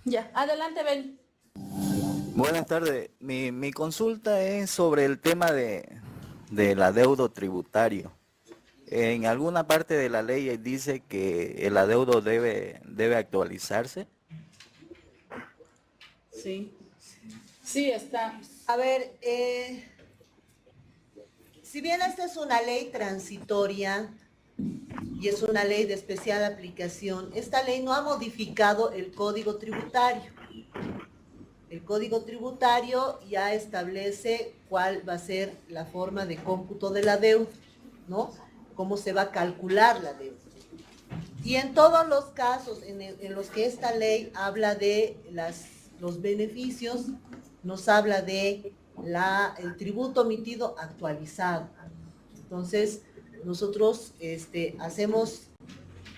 Speaker 1: Ya, adelante, Ben.
Speaker 21: Buenas tardes, mi consulta es sobre el tema del adeudo tributario. En alguna parte de la ley dice que el adeudo debe actualizarse.
Speaker 1: Sí. Sí, está.
Speaker 4: A ver, si bien esta es una ley transitoria y es una ley de especial aplicación, esta ley no ha modificado el Código Tributario. El Código Tributario ya establece cuál va a ser la forma de cómputo de la deuda, ¿no? Cómo se va a calcular la deuda. Y en todos los casos en los que esta ley habla de los beneficios, nos habla de el tributo emitido actualizado. Entonces, nosotros hacemos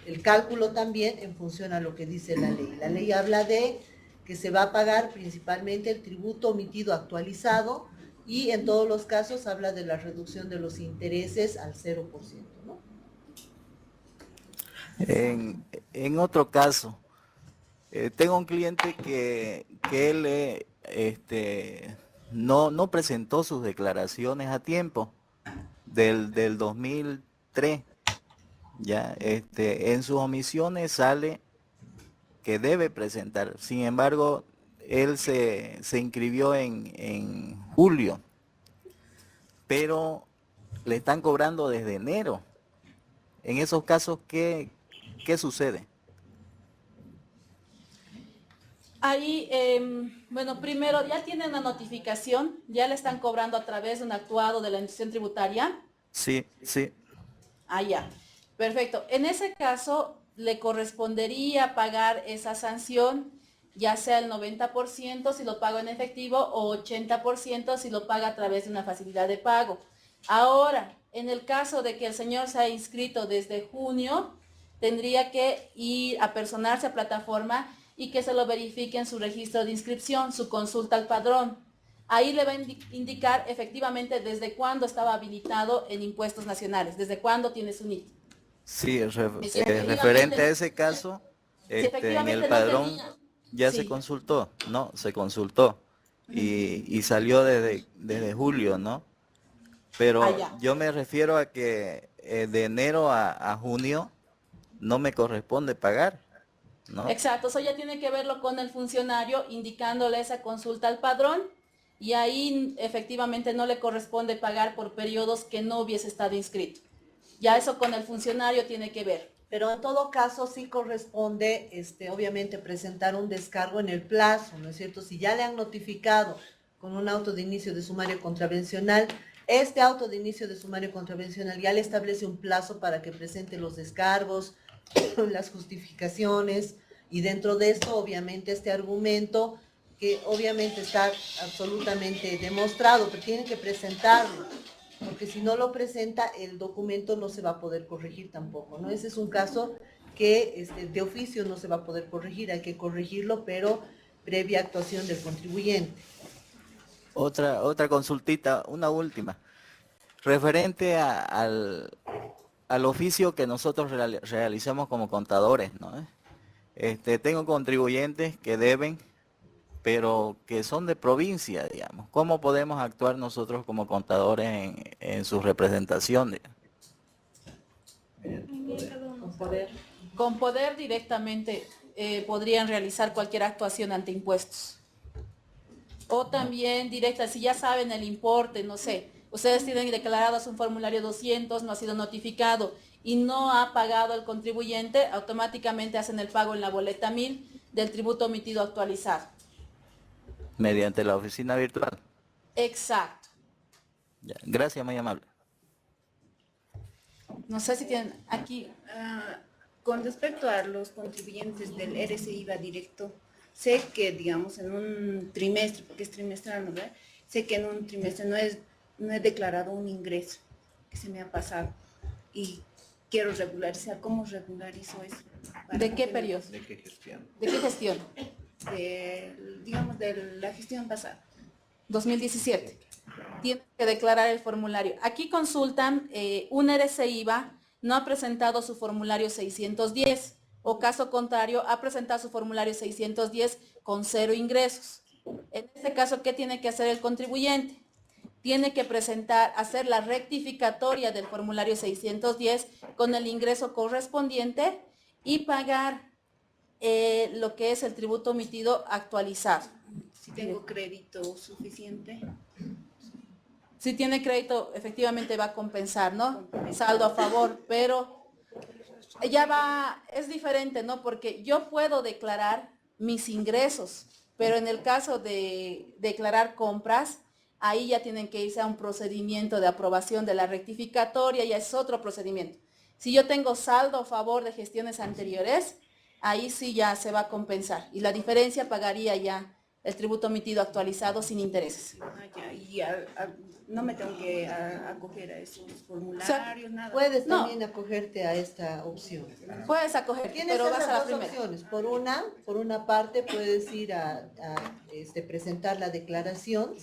Speaker 4: el cálculo también en función a lo que dice la ley. La ley habla de que se va a pagar principalmente el tributo omitido actualizado y en todos los casos habla de la reducción de los intereses al 0%, ¿no?
Speaker 21: En otro caso, tengo un cliente que él no presentó sus declaraciones a tiempo del 2003. Ya, en sus omisiones sale que debe presentar. Sin embargo, él se inscribió en julio, pero le están cobrando desde enero. En esos casos, ¿qué sucede?
Speaker 1: Ahí, bueno, primero ya tiene una notificación, ya le están cobrando a través de un actuado de la institución tributaria.
Speaker 21: Sí, sí.
Speaker 1: Ah, ya. Perfecto. En ese caso, le correspondería pagar esa sanción, ya sea el 90% si lo paga en efectivo o 80% si lo paga a través de una facilidad de pago. Ahora, en el caso de que el señor se haya inscrito desde junio, tendría que ir a personarse a plataforma y que se lo verifique en su registro de inscripción, su consulta al padrón. Ahí le va a indicar efectivamente desde cuándo estaba habilitado en impuestos nacionales, desde cuándo tiene su NIT.
Speaker 21: Sí, referente a ese caso, en el padrón ya
Speaker 1: sí.
Speaker 21: se consultó, ¿no? Se consultó y salió desde julio, ¿no? Pero yo me refiero a que de enero a junio no me corresponde pagar, ¿no?
Speaker 1: Exacto, eso ya tiene que verlo con el funcionario indicándole esa consulta al padrón y ahí efectivamente no le corresponde pagar por periodos que no hubiese estado inscrito. Ya eso con el funcionario tiene que ver.
Speaker 4: Pero en todo caso sí corresponde, obviamente, presentar un descargo en el plazo, ¿no es cierto? Si ya le han notificado con un auto de inicio de sumario contravencional, este auto de inicio de sumario contravencional ya le establece un plazo para que presente los descargos, las justificaciones, y dentro de esto, obviamente, este argumento, que obviamente está absolutamente demostrado, pero tiene que presentarlo, porque si no lo presenta, el documento no se va a poder corregir tampoco, ¿no? Ese es un caso que de oficio no se va a poder corregir, hay que corregirlo, pero previa actuación del contribuyente.
Speaker 21: Otra consultita, una última. Referente al oficio que nosotros realizamos como contadores, ¿no? Tengo contribuyentes que deben, pero que son de provincia, digamos. ¿Cómo podemos actuar nosotros como contadores en su representación?
Speaker 1: Con poder directamente podrían realizar cualquier actuación ante impuestos. O también directa, si ya saben el importe, no sé, ustedes tienen declarados un formulario 200, no ha sido notificado y no ha pagado el contribuyente, automáticamente hacen el pago en la boleta 1000 del tributo omitido actualizado.
Speaker 21: Mediante la oficina virtual.
Speaker 1: Exacto.
Speaker 21: Ya, gracias, muy amable.
Speaker 1: No sé si tienen aquí.
Speaker 6: Con respecto a los contribuyentes del RCIVA directo, sé que, digamos, en un trimestre, porque es trimestral, ¿no? Sé que en un trimestre no he declarado un ingreso que se me ha pasado y quiero regularizar. ¿Cómo regularizo eso?
Speaker 1: ¿De qué periodo?
Speaker 10: ¿De qué gestión?
Speaker 1: ¿De qué gestión?
Speaker 6: Digamos, de la gestión pasada.
Speaker 1: 2017. Tienen que declarar el formulario. Aquí consultan, un RCIVA no ha presentado su formulario 610 o caso contrario, ha presentado su formulario 610 con 0 ingresos. En este caso, ¿qué tiene que hacer el contribuyente? Tiene que hacer la rectificatoria del formulario 610 con el ingreso correspondiente y pagar lo que es el tributo omitido actualizado.
Speaker 6: Si tengo crédito suficiente.
Speaker 1: Si tiene crédito, efectivamente va a compensar, ¿no? Saldo a favor, pero ya va, es diferente, ¿no? Porque yo puedo declarar mis ingresos, pero en el caso de declarar compras, ahí ya tienen que irse a un procedimiento de aprobación de la rectificatoria, ya es otro procedimiento. Si yo tengo saldo a favor de gestiones anteriores, ahí sí ya se va a compensar. Y la diferencia pagaría ya el tributo emitido actualizado sin intereses.
Speaker 6: No me tengo que acoger a esos formularios, nada.
Speaker 4: Puedes también acogerte a esta opción.
Speaker 1: Puedes acogerte,
Speaker 4: Tienes
Speaker 1: pero vas
Speaker 4: esas
Speaker 1: a la
Speaker 4: dos
Speaker 1: primera.
Speaker 4: opciones. Por una parte puedes ir a presentar la declaración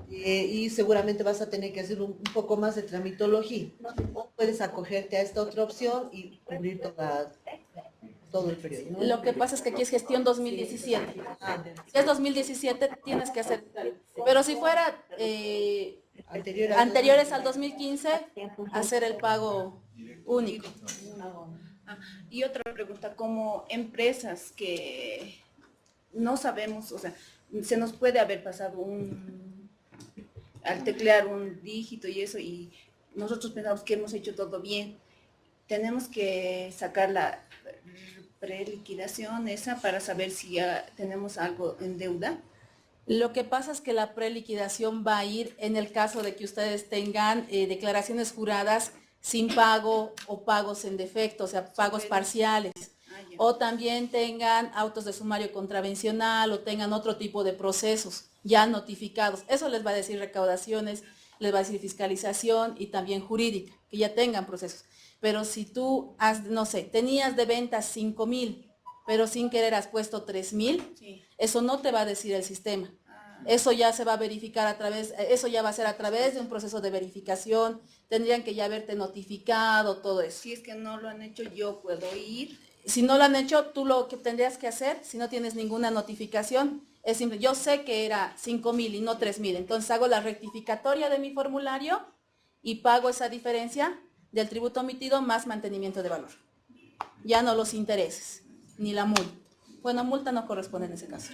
Speaker 4: y seguramente vas a tener que hacer un poco más de tramitología. O puedes acogerte a esta otra opción y cubrir todo el periodo, ¿no?
Speaker 1: Lo que pasa es que aquí es gestión 2017. Si es 2017, tienes que hacer. Pero si fuera anteriores al 2015, hacer el pago único.
Speaker 6: Y otra pregunta, como empresas que no sabemos, o sea, se nos puede haber pasado al teclear un dígito y eso, y nosotros pensamos que hemos hecho todo bien, tenemos que sacar la preliquidación esa para saber si ya tenemos algo en deuda.
Speaker 1: Lo que pasa es que la preliquidación va a ir en el caso de que ustedes tengan declaraciones juradas sin pago o pagos en defecto, o sea, pagos parciales. O también tengan autos de sumario contravencional o tengan otro tipo de procesos ya notificados. Eso les va a decir recaudaciones, les va a decir fiscalización y también jurídica, que ya tengan procesos. Pero si tú no sé, tenías de ventas 5,000, pero sin querer has puesto 3,000, eso no te va a decir el sistema. Eso ya se va a verificar eso ya va a ser a través de un proceso de verificación, tendrían que ya haberte notificado, todo eso.
Speaker 6: Si es que no lo han hecho, yo puedo ir.
Speaker 1: Si no lo han hecho, tú lo que tendrías que hacer, si no tienes ninguna notificación, es simple. Yo sé que era 5,000 y no 3,000, entonces hago la rectificatoria de mi formulario y pago esa diferencia del tributo emitido más mantenimiento de valor. Ya no los intereses, ni la multa. Bueno, multa no corresponde en ese caso.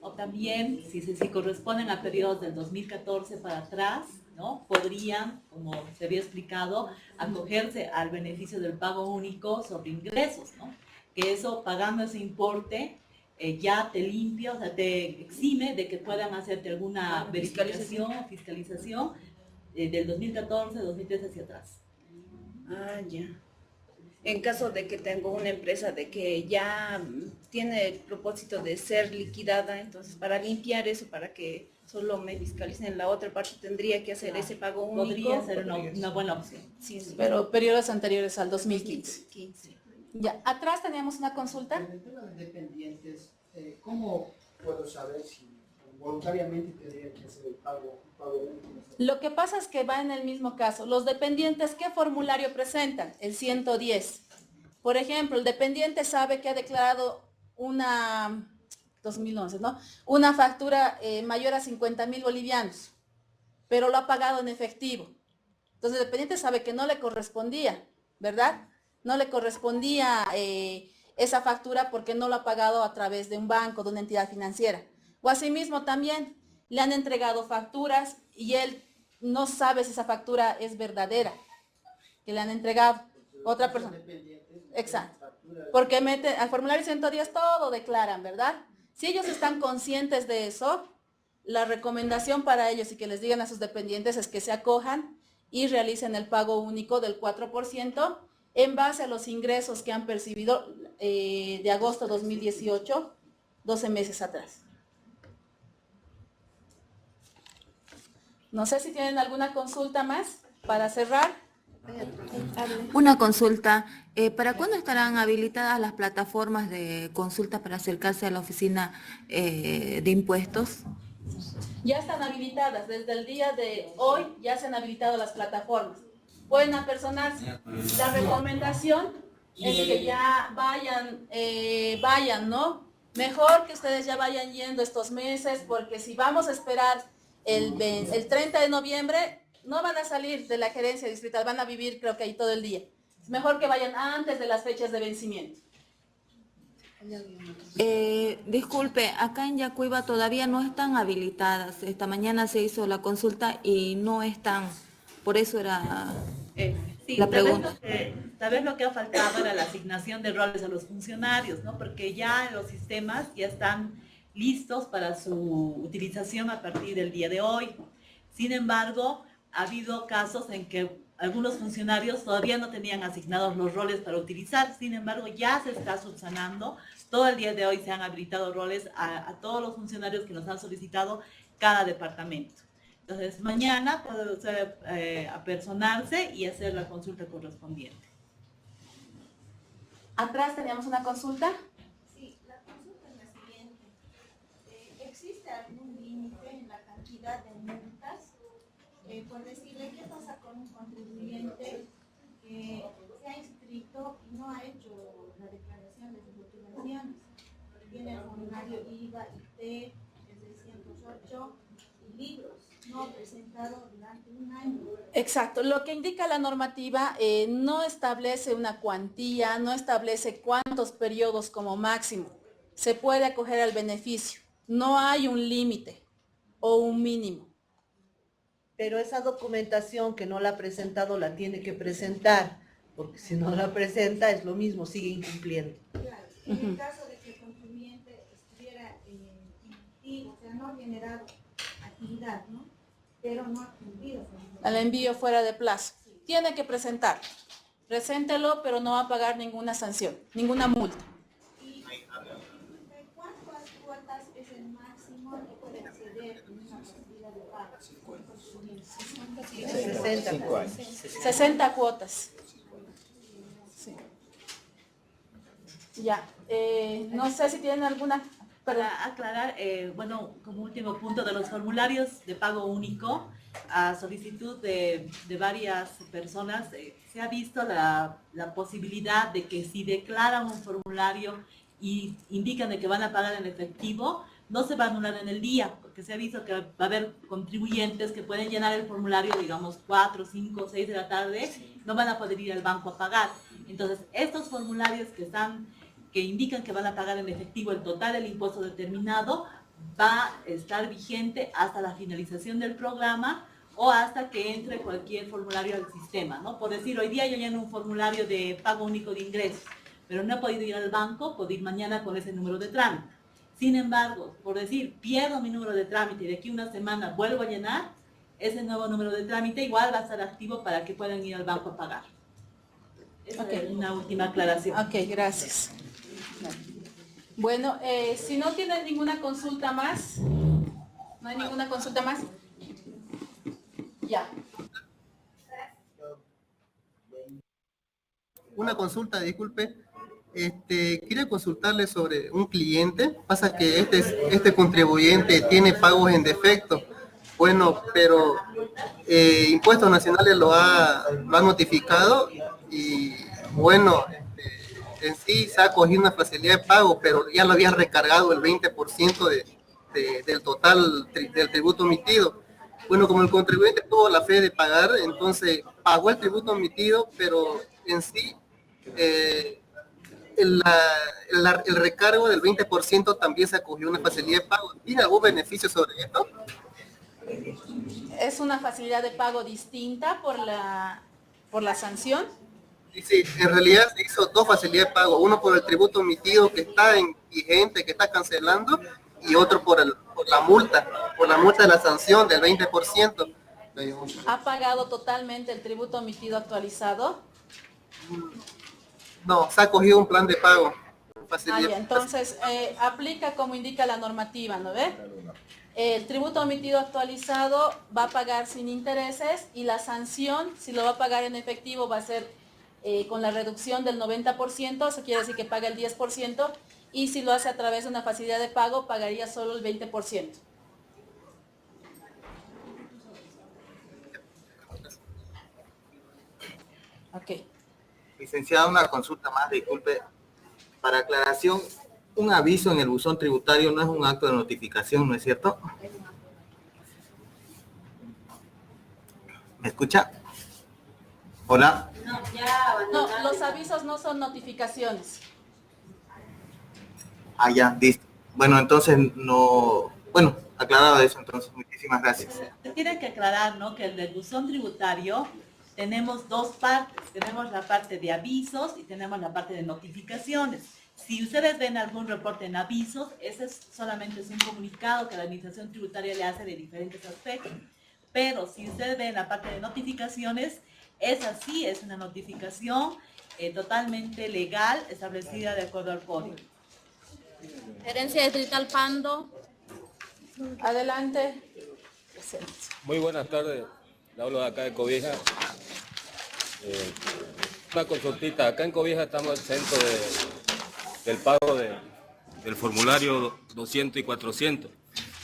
Speaker 22: O también, si corresponden a periodos del 2014 para atrás, ¿no? Podrían, como se había explicado, acogerse al beneficio del pago único sobre ingresos, ¿no? Que eso, pagando ese importe, ya te limpia, o sea, te exime de que puedan hacerte alguna verificación o fiscalización del 2014, 2013 hacia atrás.
Speaker 6: Ya. En caso de que tengo una empresa de que ya tiene el propósito de ser liquidada, entonces para limpiar eso, para que solo me fiscalicen la otra parte, tendría que hacer ese pago único.
Speaker 22: Podría ser una buena opción.
Speaker 6: Sí.
Speaker 1: Pero periodos anteriores al 2015. Ya, atrás teníamos una consulta.
Speaker 12: En el tema de dependientes, ¿cómo puedo saber si voluntariamente tendría que hacer el pago único?
Speaker 1: Lo que pasa es que va en el mismo caso. Los dependientes, ¿qué formulario presentan? El 110. Por ejemplo, el dependiente sabe que ha declarado una 2011, ¿no? Una factura mayor a 50,000 bolivianos, pero lo ha pagado en efectivo. Entonces el dependiente sabe que no le correspondía, ¿verdad? No le correspondía esa factura porque no lo ha pagado a través de un banco, de una entidad financiera. O asimismo también le han entregado facturas y él no sabe si esa factura es verdadera, que le han entregado otra persona. Exacto. Porque al formulario 110 todo declaran, ¿verdad? Si ellos están conscientes de eso, la recomendación para ellos y que les digan a sus dependientes es que se acojan y realicen el pago único del 4% en base a los ingresos que han percibido de agosto 2018, 12 meses atrás. No sé si tienen alguna consulta más para cerrar.
Speaker 17: Una consulta. ¿Para cuándo estarán habilitadas las plataformas de consulta para acercarse a la oficina de impuestos?
Speaker 1: Ya están habilitadas. Desde el día de hoy ya se han habilitado las plataformas. Pueden apersonarse. La recomendación es que ya vayan, ¿no? Mejor que ustedes ya vayan yendo estos meses, porque si vamos a esperar el 30 de noviembre, no van a salir de la gerencia distrital, van a vivir creo que ahí todo el día. Es mejor que vayan antes de las fechas de vencimiento.
Speaker 17: Disculpe, acá en Yacuiba todavía no están habilitadas. Esta mañana se hizo la consulta y no están. Por eso era
Speaker 22: Sí,
Speaker 17: la pregunta.
Speaker 22: Tal vez lo que ha faltado era la asignación de roles a los funcionarios, ¿no? Porque ya los sistemas ya están listos para su utilización a partir del día de hoy. Sin embargo, ha habido casos en que algunos funcionarios todavía no tenían asignados los roles para utilizar. Sin embargo, ya se está subsanando. Todo el día de hoy se han habilitado roles a todos los funcionarios que nos han solicitado cada departamento. Entonces, mañana puede usted apersonarse y hacer la consulta correspondiente.
Speaker 1: Atrás teníamos una consulta.
Speaker 7: Sí, la consulta es la siguiente. ¿Existe algún límite en la cantidad de multas? Por decirle, ¿qué pasa con un contribuyente que se ha inscrito y no ha hecho la declaración de sus motivaciones? Tiene el formulario IVA, IT, el 608 y libros no presentado durante un año.
Speaker 1: Exacto, lo que indica la normativa no establece una cuantía, no establece cuántos periodos como máximo. Se puede acoger al beneficio, no hay un límite o un mínimo.
Speaker 4: Pero esa documentación que no la ha presentado la tiene que presentar, porque si no la presenta es lo mismo, sigue incumpliendo.
Speaker 7: Claro, en el caso de que el contribuyente estuviera inactivo, o sea, no ha generado actividad, ¿no? Pero no ha cumplido.
Speaker 1: Al envío fuera de plazo. Tiene que presentar. Preséntelo, pero no va a pagar ninguna sanción, ninguna multa.
Speaker 7: ¿Y de cuántas cuotas es el máximo que puede acceder en una posibilidad de pago?
Speaker 1: 60 cuotas. Sí. Ya. No sé si tienen alguna...
Speaker 22: Para aclarar, bueno, como último punto de los formularios de pago único, a solicitud de varias personas, se ha visto la posibilidad de que si declaran un formulario y indican de que van a pagar en efectivo, no se va a anular en el día, porque se ha visto que va a haber contribuyentes que pueden llenar el formulario, digamos, 4, 5, 6 de la tarde, no van a poder ir al banco a pagar. Entonces, estos formularios que indican que van a pagar en efectivo el total del impuesto determinado, va a estar vigente hasta la finalización del programa o hasta que entre cualquier formulario al sistema, ¿no? Por decir, hoy día yo lleno un formulario de pago único de ingresos, pero no he podido ir al banco, puedo ir mañana con ese número de trámite. Sin embargo, por decir, pierdo mi número de trámite y de aquí a una semana vuelvo a llenar, ese nuevo número de trámite igual va a estar activo para que puedan ir al banco a pagar. Esa es una última aclaración.
Speaker 1: Ok, gracias. Bueno, si no tienen ninguna consulta más, ¿no hay ninguna consulta más? Ya.
Speaker 8: Una consulta, disculpe. Quería consultarle sobre un cliente. Pasa que este contribuyente tiene pagos en defecto. Bueno, pero Impuestos Nacionales lo ha notificado y bueno, en sí se ha cogido una facilidad de pago, pero ya lo había recargado el 20% del total del tributo omitido. Bueno, como el contribuyente tuvo la fe de pagar, entonces pagó el tributo omitido, pero en sí el recargo del 20% también se acogió una facilidad de pago. ¿Tiene algún beneficio sobre esto?
Speaker 1: Es una facilidad de pago distinta por la sanción.
Speaker 8: Sí, en realidad se hizo dos facilidades de pago, uno por el tributo omitido que está vigente, que está cancelando, y otro por la multa de la sanción del 20%.
Speaker 1: ¿Ha pagado totalmente el tributo omitido actualizado?
Speaker 8: No, se ha cogido un plan de pago.
Speaker 1: Entonces, aplica como indica la normativa, ¿no ve? El tributo omitido actualizado va a pagar sin intereses y la sanción, si lo va a pagar en efectivo, va a ser con la reducción del 90%, eso quiere decir que paga el 10%, y si lo hace a través de una facilidad de pago, pagaría solo el 20%. Ok.
Speaker 5: Licenciada, una consulta más, disculpe. Para aclaración, un aviso en el buzón tributario no es un acto de notificación, ¿no es cierto? ¿Me escucha? Hola.
Speaker 1: No, los avisos no son notificaciones.
Speaker 5: Ah, ya, listo. Bueno, entonces no... Bueno, aclarado eso, entonces, muchísimas gracias.
Speaker 22: Se tiene que aclarar, ¿no?, que el del buzón tributario tenemos dos partes. Tenemos la parte de avisos y tenemos la parte de notificaciones. Si ustedes ven algún reporte en avisos, ese solamente es un comunicado que la administración tributaria le hace de diferentes aspectos. Pero si ustedes ven la parte de notificaciones, esa sí es una notificación totalmente legal, establecida de acuerdo al código.
Speaker 1: Gerencia Distrital Pando. Adelante.
Speaker 11: Muy buenas tardes, le hablo de acá de Cobija. Una consultita, acá en Cobija estamos exentos del pago del formulario 200 y 400.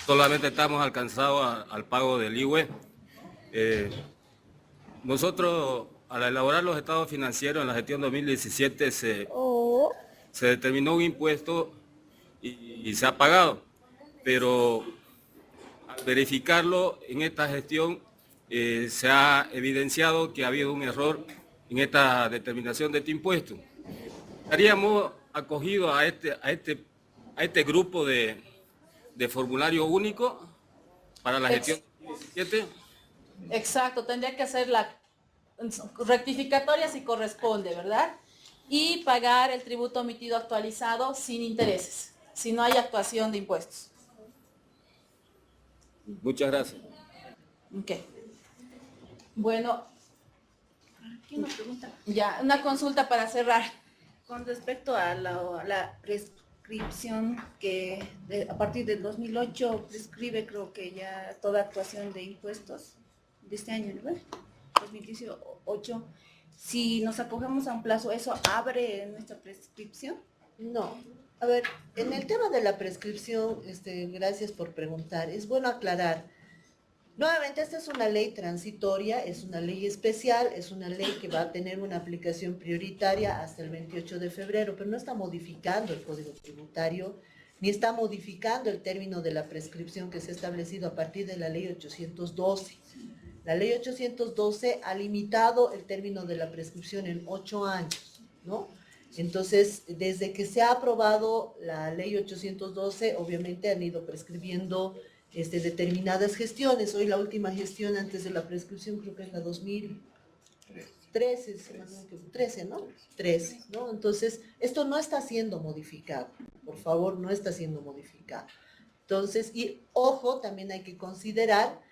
Speaker 11: Solamente estamos alcanzados al pago del IUE. Nosotros, al elaborar los estados financieros en la gestión 2017, se determinó un impuesto y se ha pagado, pero al verificarlo en esta gestión se ha evidenciado que ha habido un error en esta determinación de este impuesto. Estaríamos acogidos a este grupo de formulario único para la gestión 2017.
Speaker 1: Exacto, tendría que hacer la rectificatoria si corresponde, ¿verdad? Y pagar el tributo omitido actualizado sin intereses, si no hay actuación de impuestos.
Speaker 11: Muchas gracias.
Speaker 1: Ok. Bueno,
Speaker 6: ¿Quién nos pregunta?
Speaker 1: ya, una consulta para cerrar.
Speaker 6: Con respecto a la prescripción que a partir del 2008 prescribe, creo que ya toda actuación de impuestos de este año, ¿no? 2018. Si nos acogemos a un plazo, ¿eso abre nuestra prescripción?
Speaker 4: No. A ver, en el tema de la prescripción, gracias por preguntar. Es bueno aclarar. Nuevamente, esta es una ley transitoria, es una ley especial, es una ley que va a tener una aplicación prioritaria hasta el 28 de febrero, pero no está modificando el Código Tributario, ni está modificando el término de la prescripción que se ha establecido a partir de la ley 812. La ley 812 ha limitado el término de la prescripción en 8 años, ¿no? Entonces, desde que se ha aprobado la ley 812, obviamente han ido prescribiendo determinadas gestiones. Hoy la última gestión antes de la prescripción creo que es la 2013, 13, ¿no? 13, ¿no? Entonces, esto no está siendo modificado, por favor, no está siendo modificado. Entonces, y ojo, también hay que considerar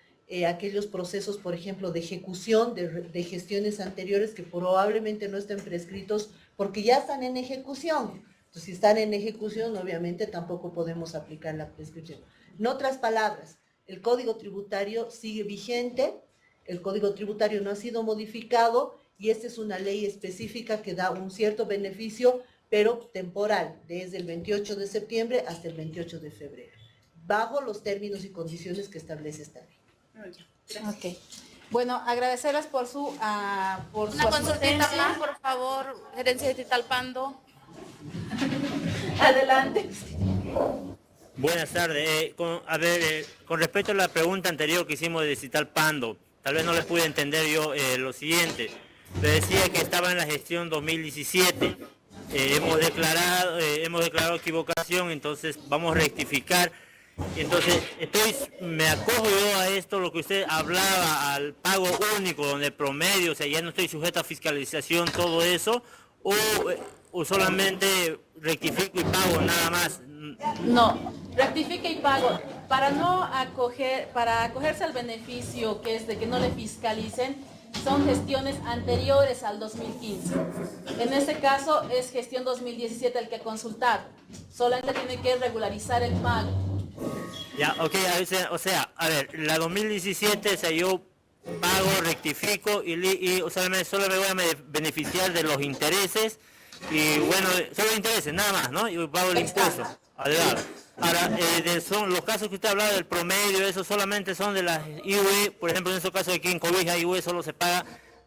Speaker 4: aquellos procesos, por ejemplo, de ejecución de gestiones anteriores que probablemente no estén prescritos porque ya están en ejecución. Entonces, si están en ejecución, obviamente tampoco podemos aplicar la prescripción. En otras palabras, el Código Tributario sigue vigente, el Código Tributario no ha sido modificado y esta es una ley específica que da un cierto beneficio, pero temporal, desde el 28 de septiembre hasta el 28 de febrero, bajo los términos y condiciones que establece esta ley.
Speaker 1: Ok. Bueno, agradecerles por su
Speaker 17: Una consultita
Speaker 1: asistencia.
Speaker 17: más, por favor, Gerencia Distrital Pando.
Speaker 1: Adelante.
Speaker 13: Buenas tardes. Con respecto a la pregunta anterior que hicimos de Distrital Pando, tal vez no les pude entender yo lo siguiente. Le decía que estaba en la gestión 2017. Hemos declarado equivocación, entonces vamos a rectificar. Entonces, me acojo yo a esto, lo que usted hablaba, al pago único, donde el promedio, o sea, ya no estoy sujeto a fiscalización, todo eso, o solamente rectifico y pago nada más.
Speaker 1: No, rectifique y pago. Para acogerse al beneficio que es de que no le fiscalicen, son gestiones anteriores al 2015. En este caso es gestión 2017 el que consultar. Solamente tiene que regularizar el pago.
Speaker 13: Ya, ok, o sea, a ver, la 2017, o sea, yo pago, rectifico y solo me voy a beneficiar de los intereses y bueno, solo intereses, nada más, ¿no? Y pago el impuesto. Adelante. Ahora, son los casos que usted hablaba del promedio, eso solamente son de las IUE, por ejemplo, en esos casos aquí en Cobija, IUE solo se paga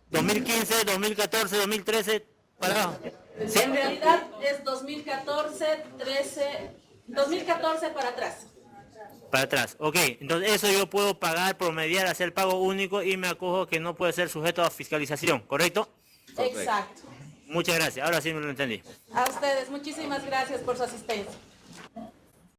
Speaker 13: 2015, 2014, 2013, pagado. ¿Sí?
Speaker 1: En realidad es 2014, 2014 para atrás.
Speaker 13: Para atrás, ok. Entonces eso yo puedo pagar, promediar, hacer pago único y me acojo que no puede ser sujeto a fiscalización, ¿correcto?
Speaker 1: Exacto.
Speaker 13: Muchas gracias, ahora sí me lo entendí.
Speaker 1: A ustedes, muchísimas gracias por su asistencia.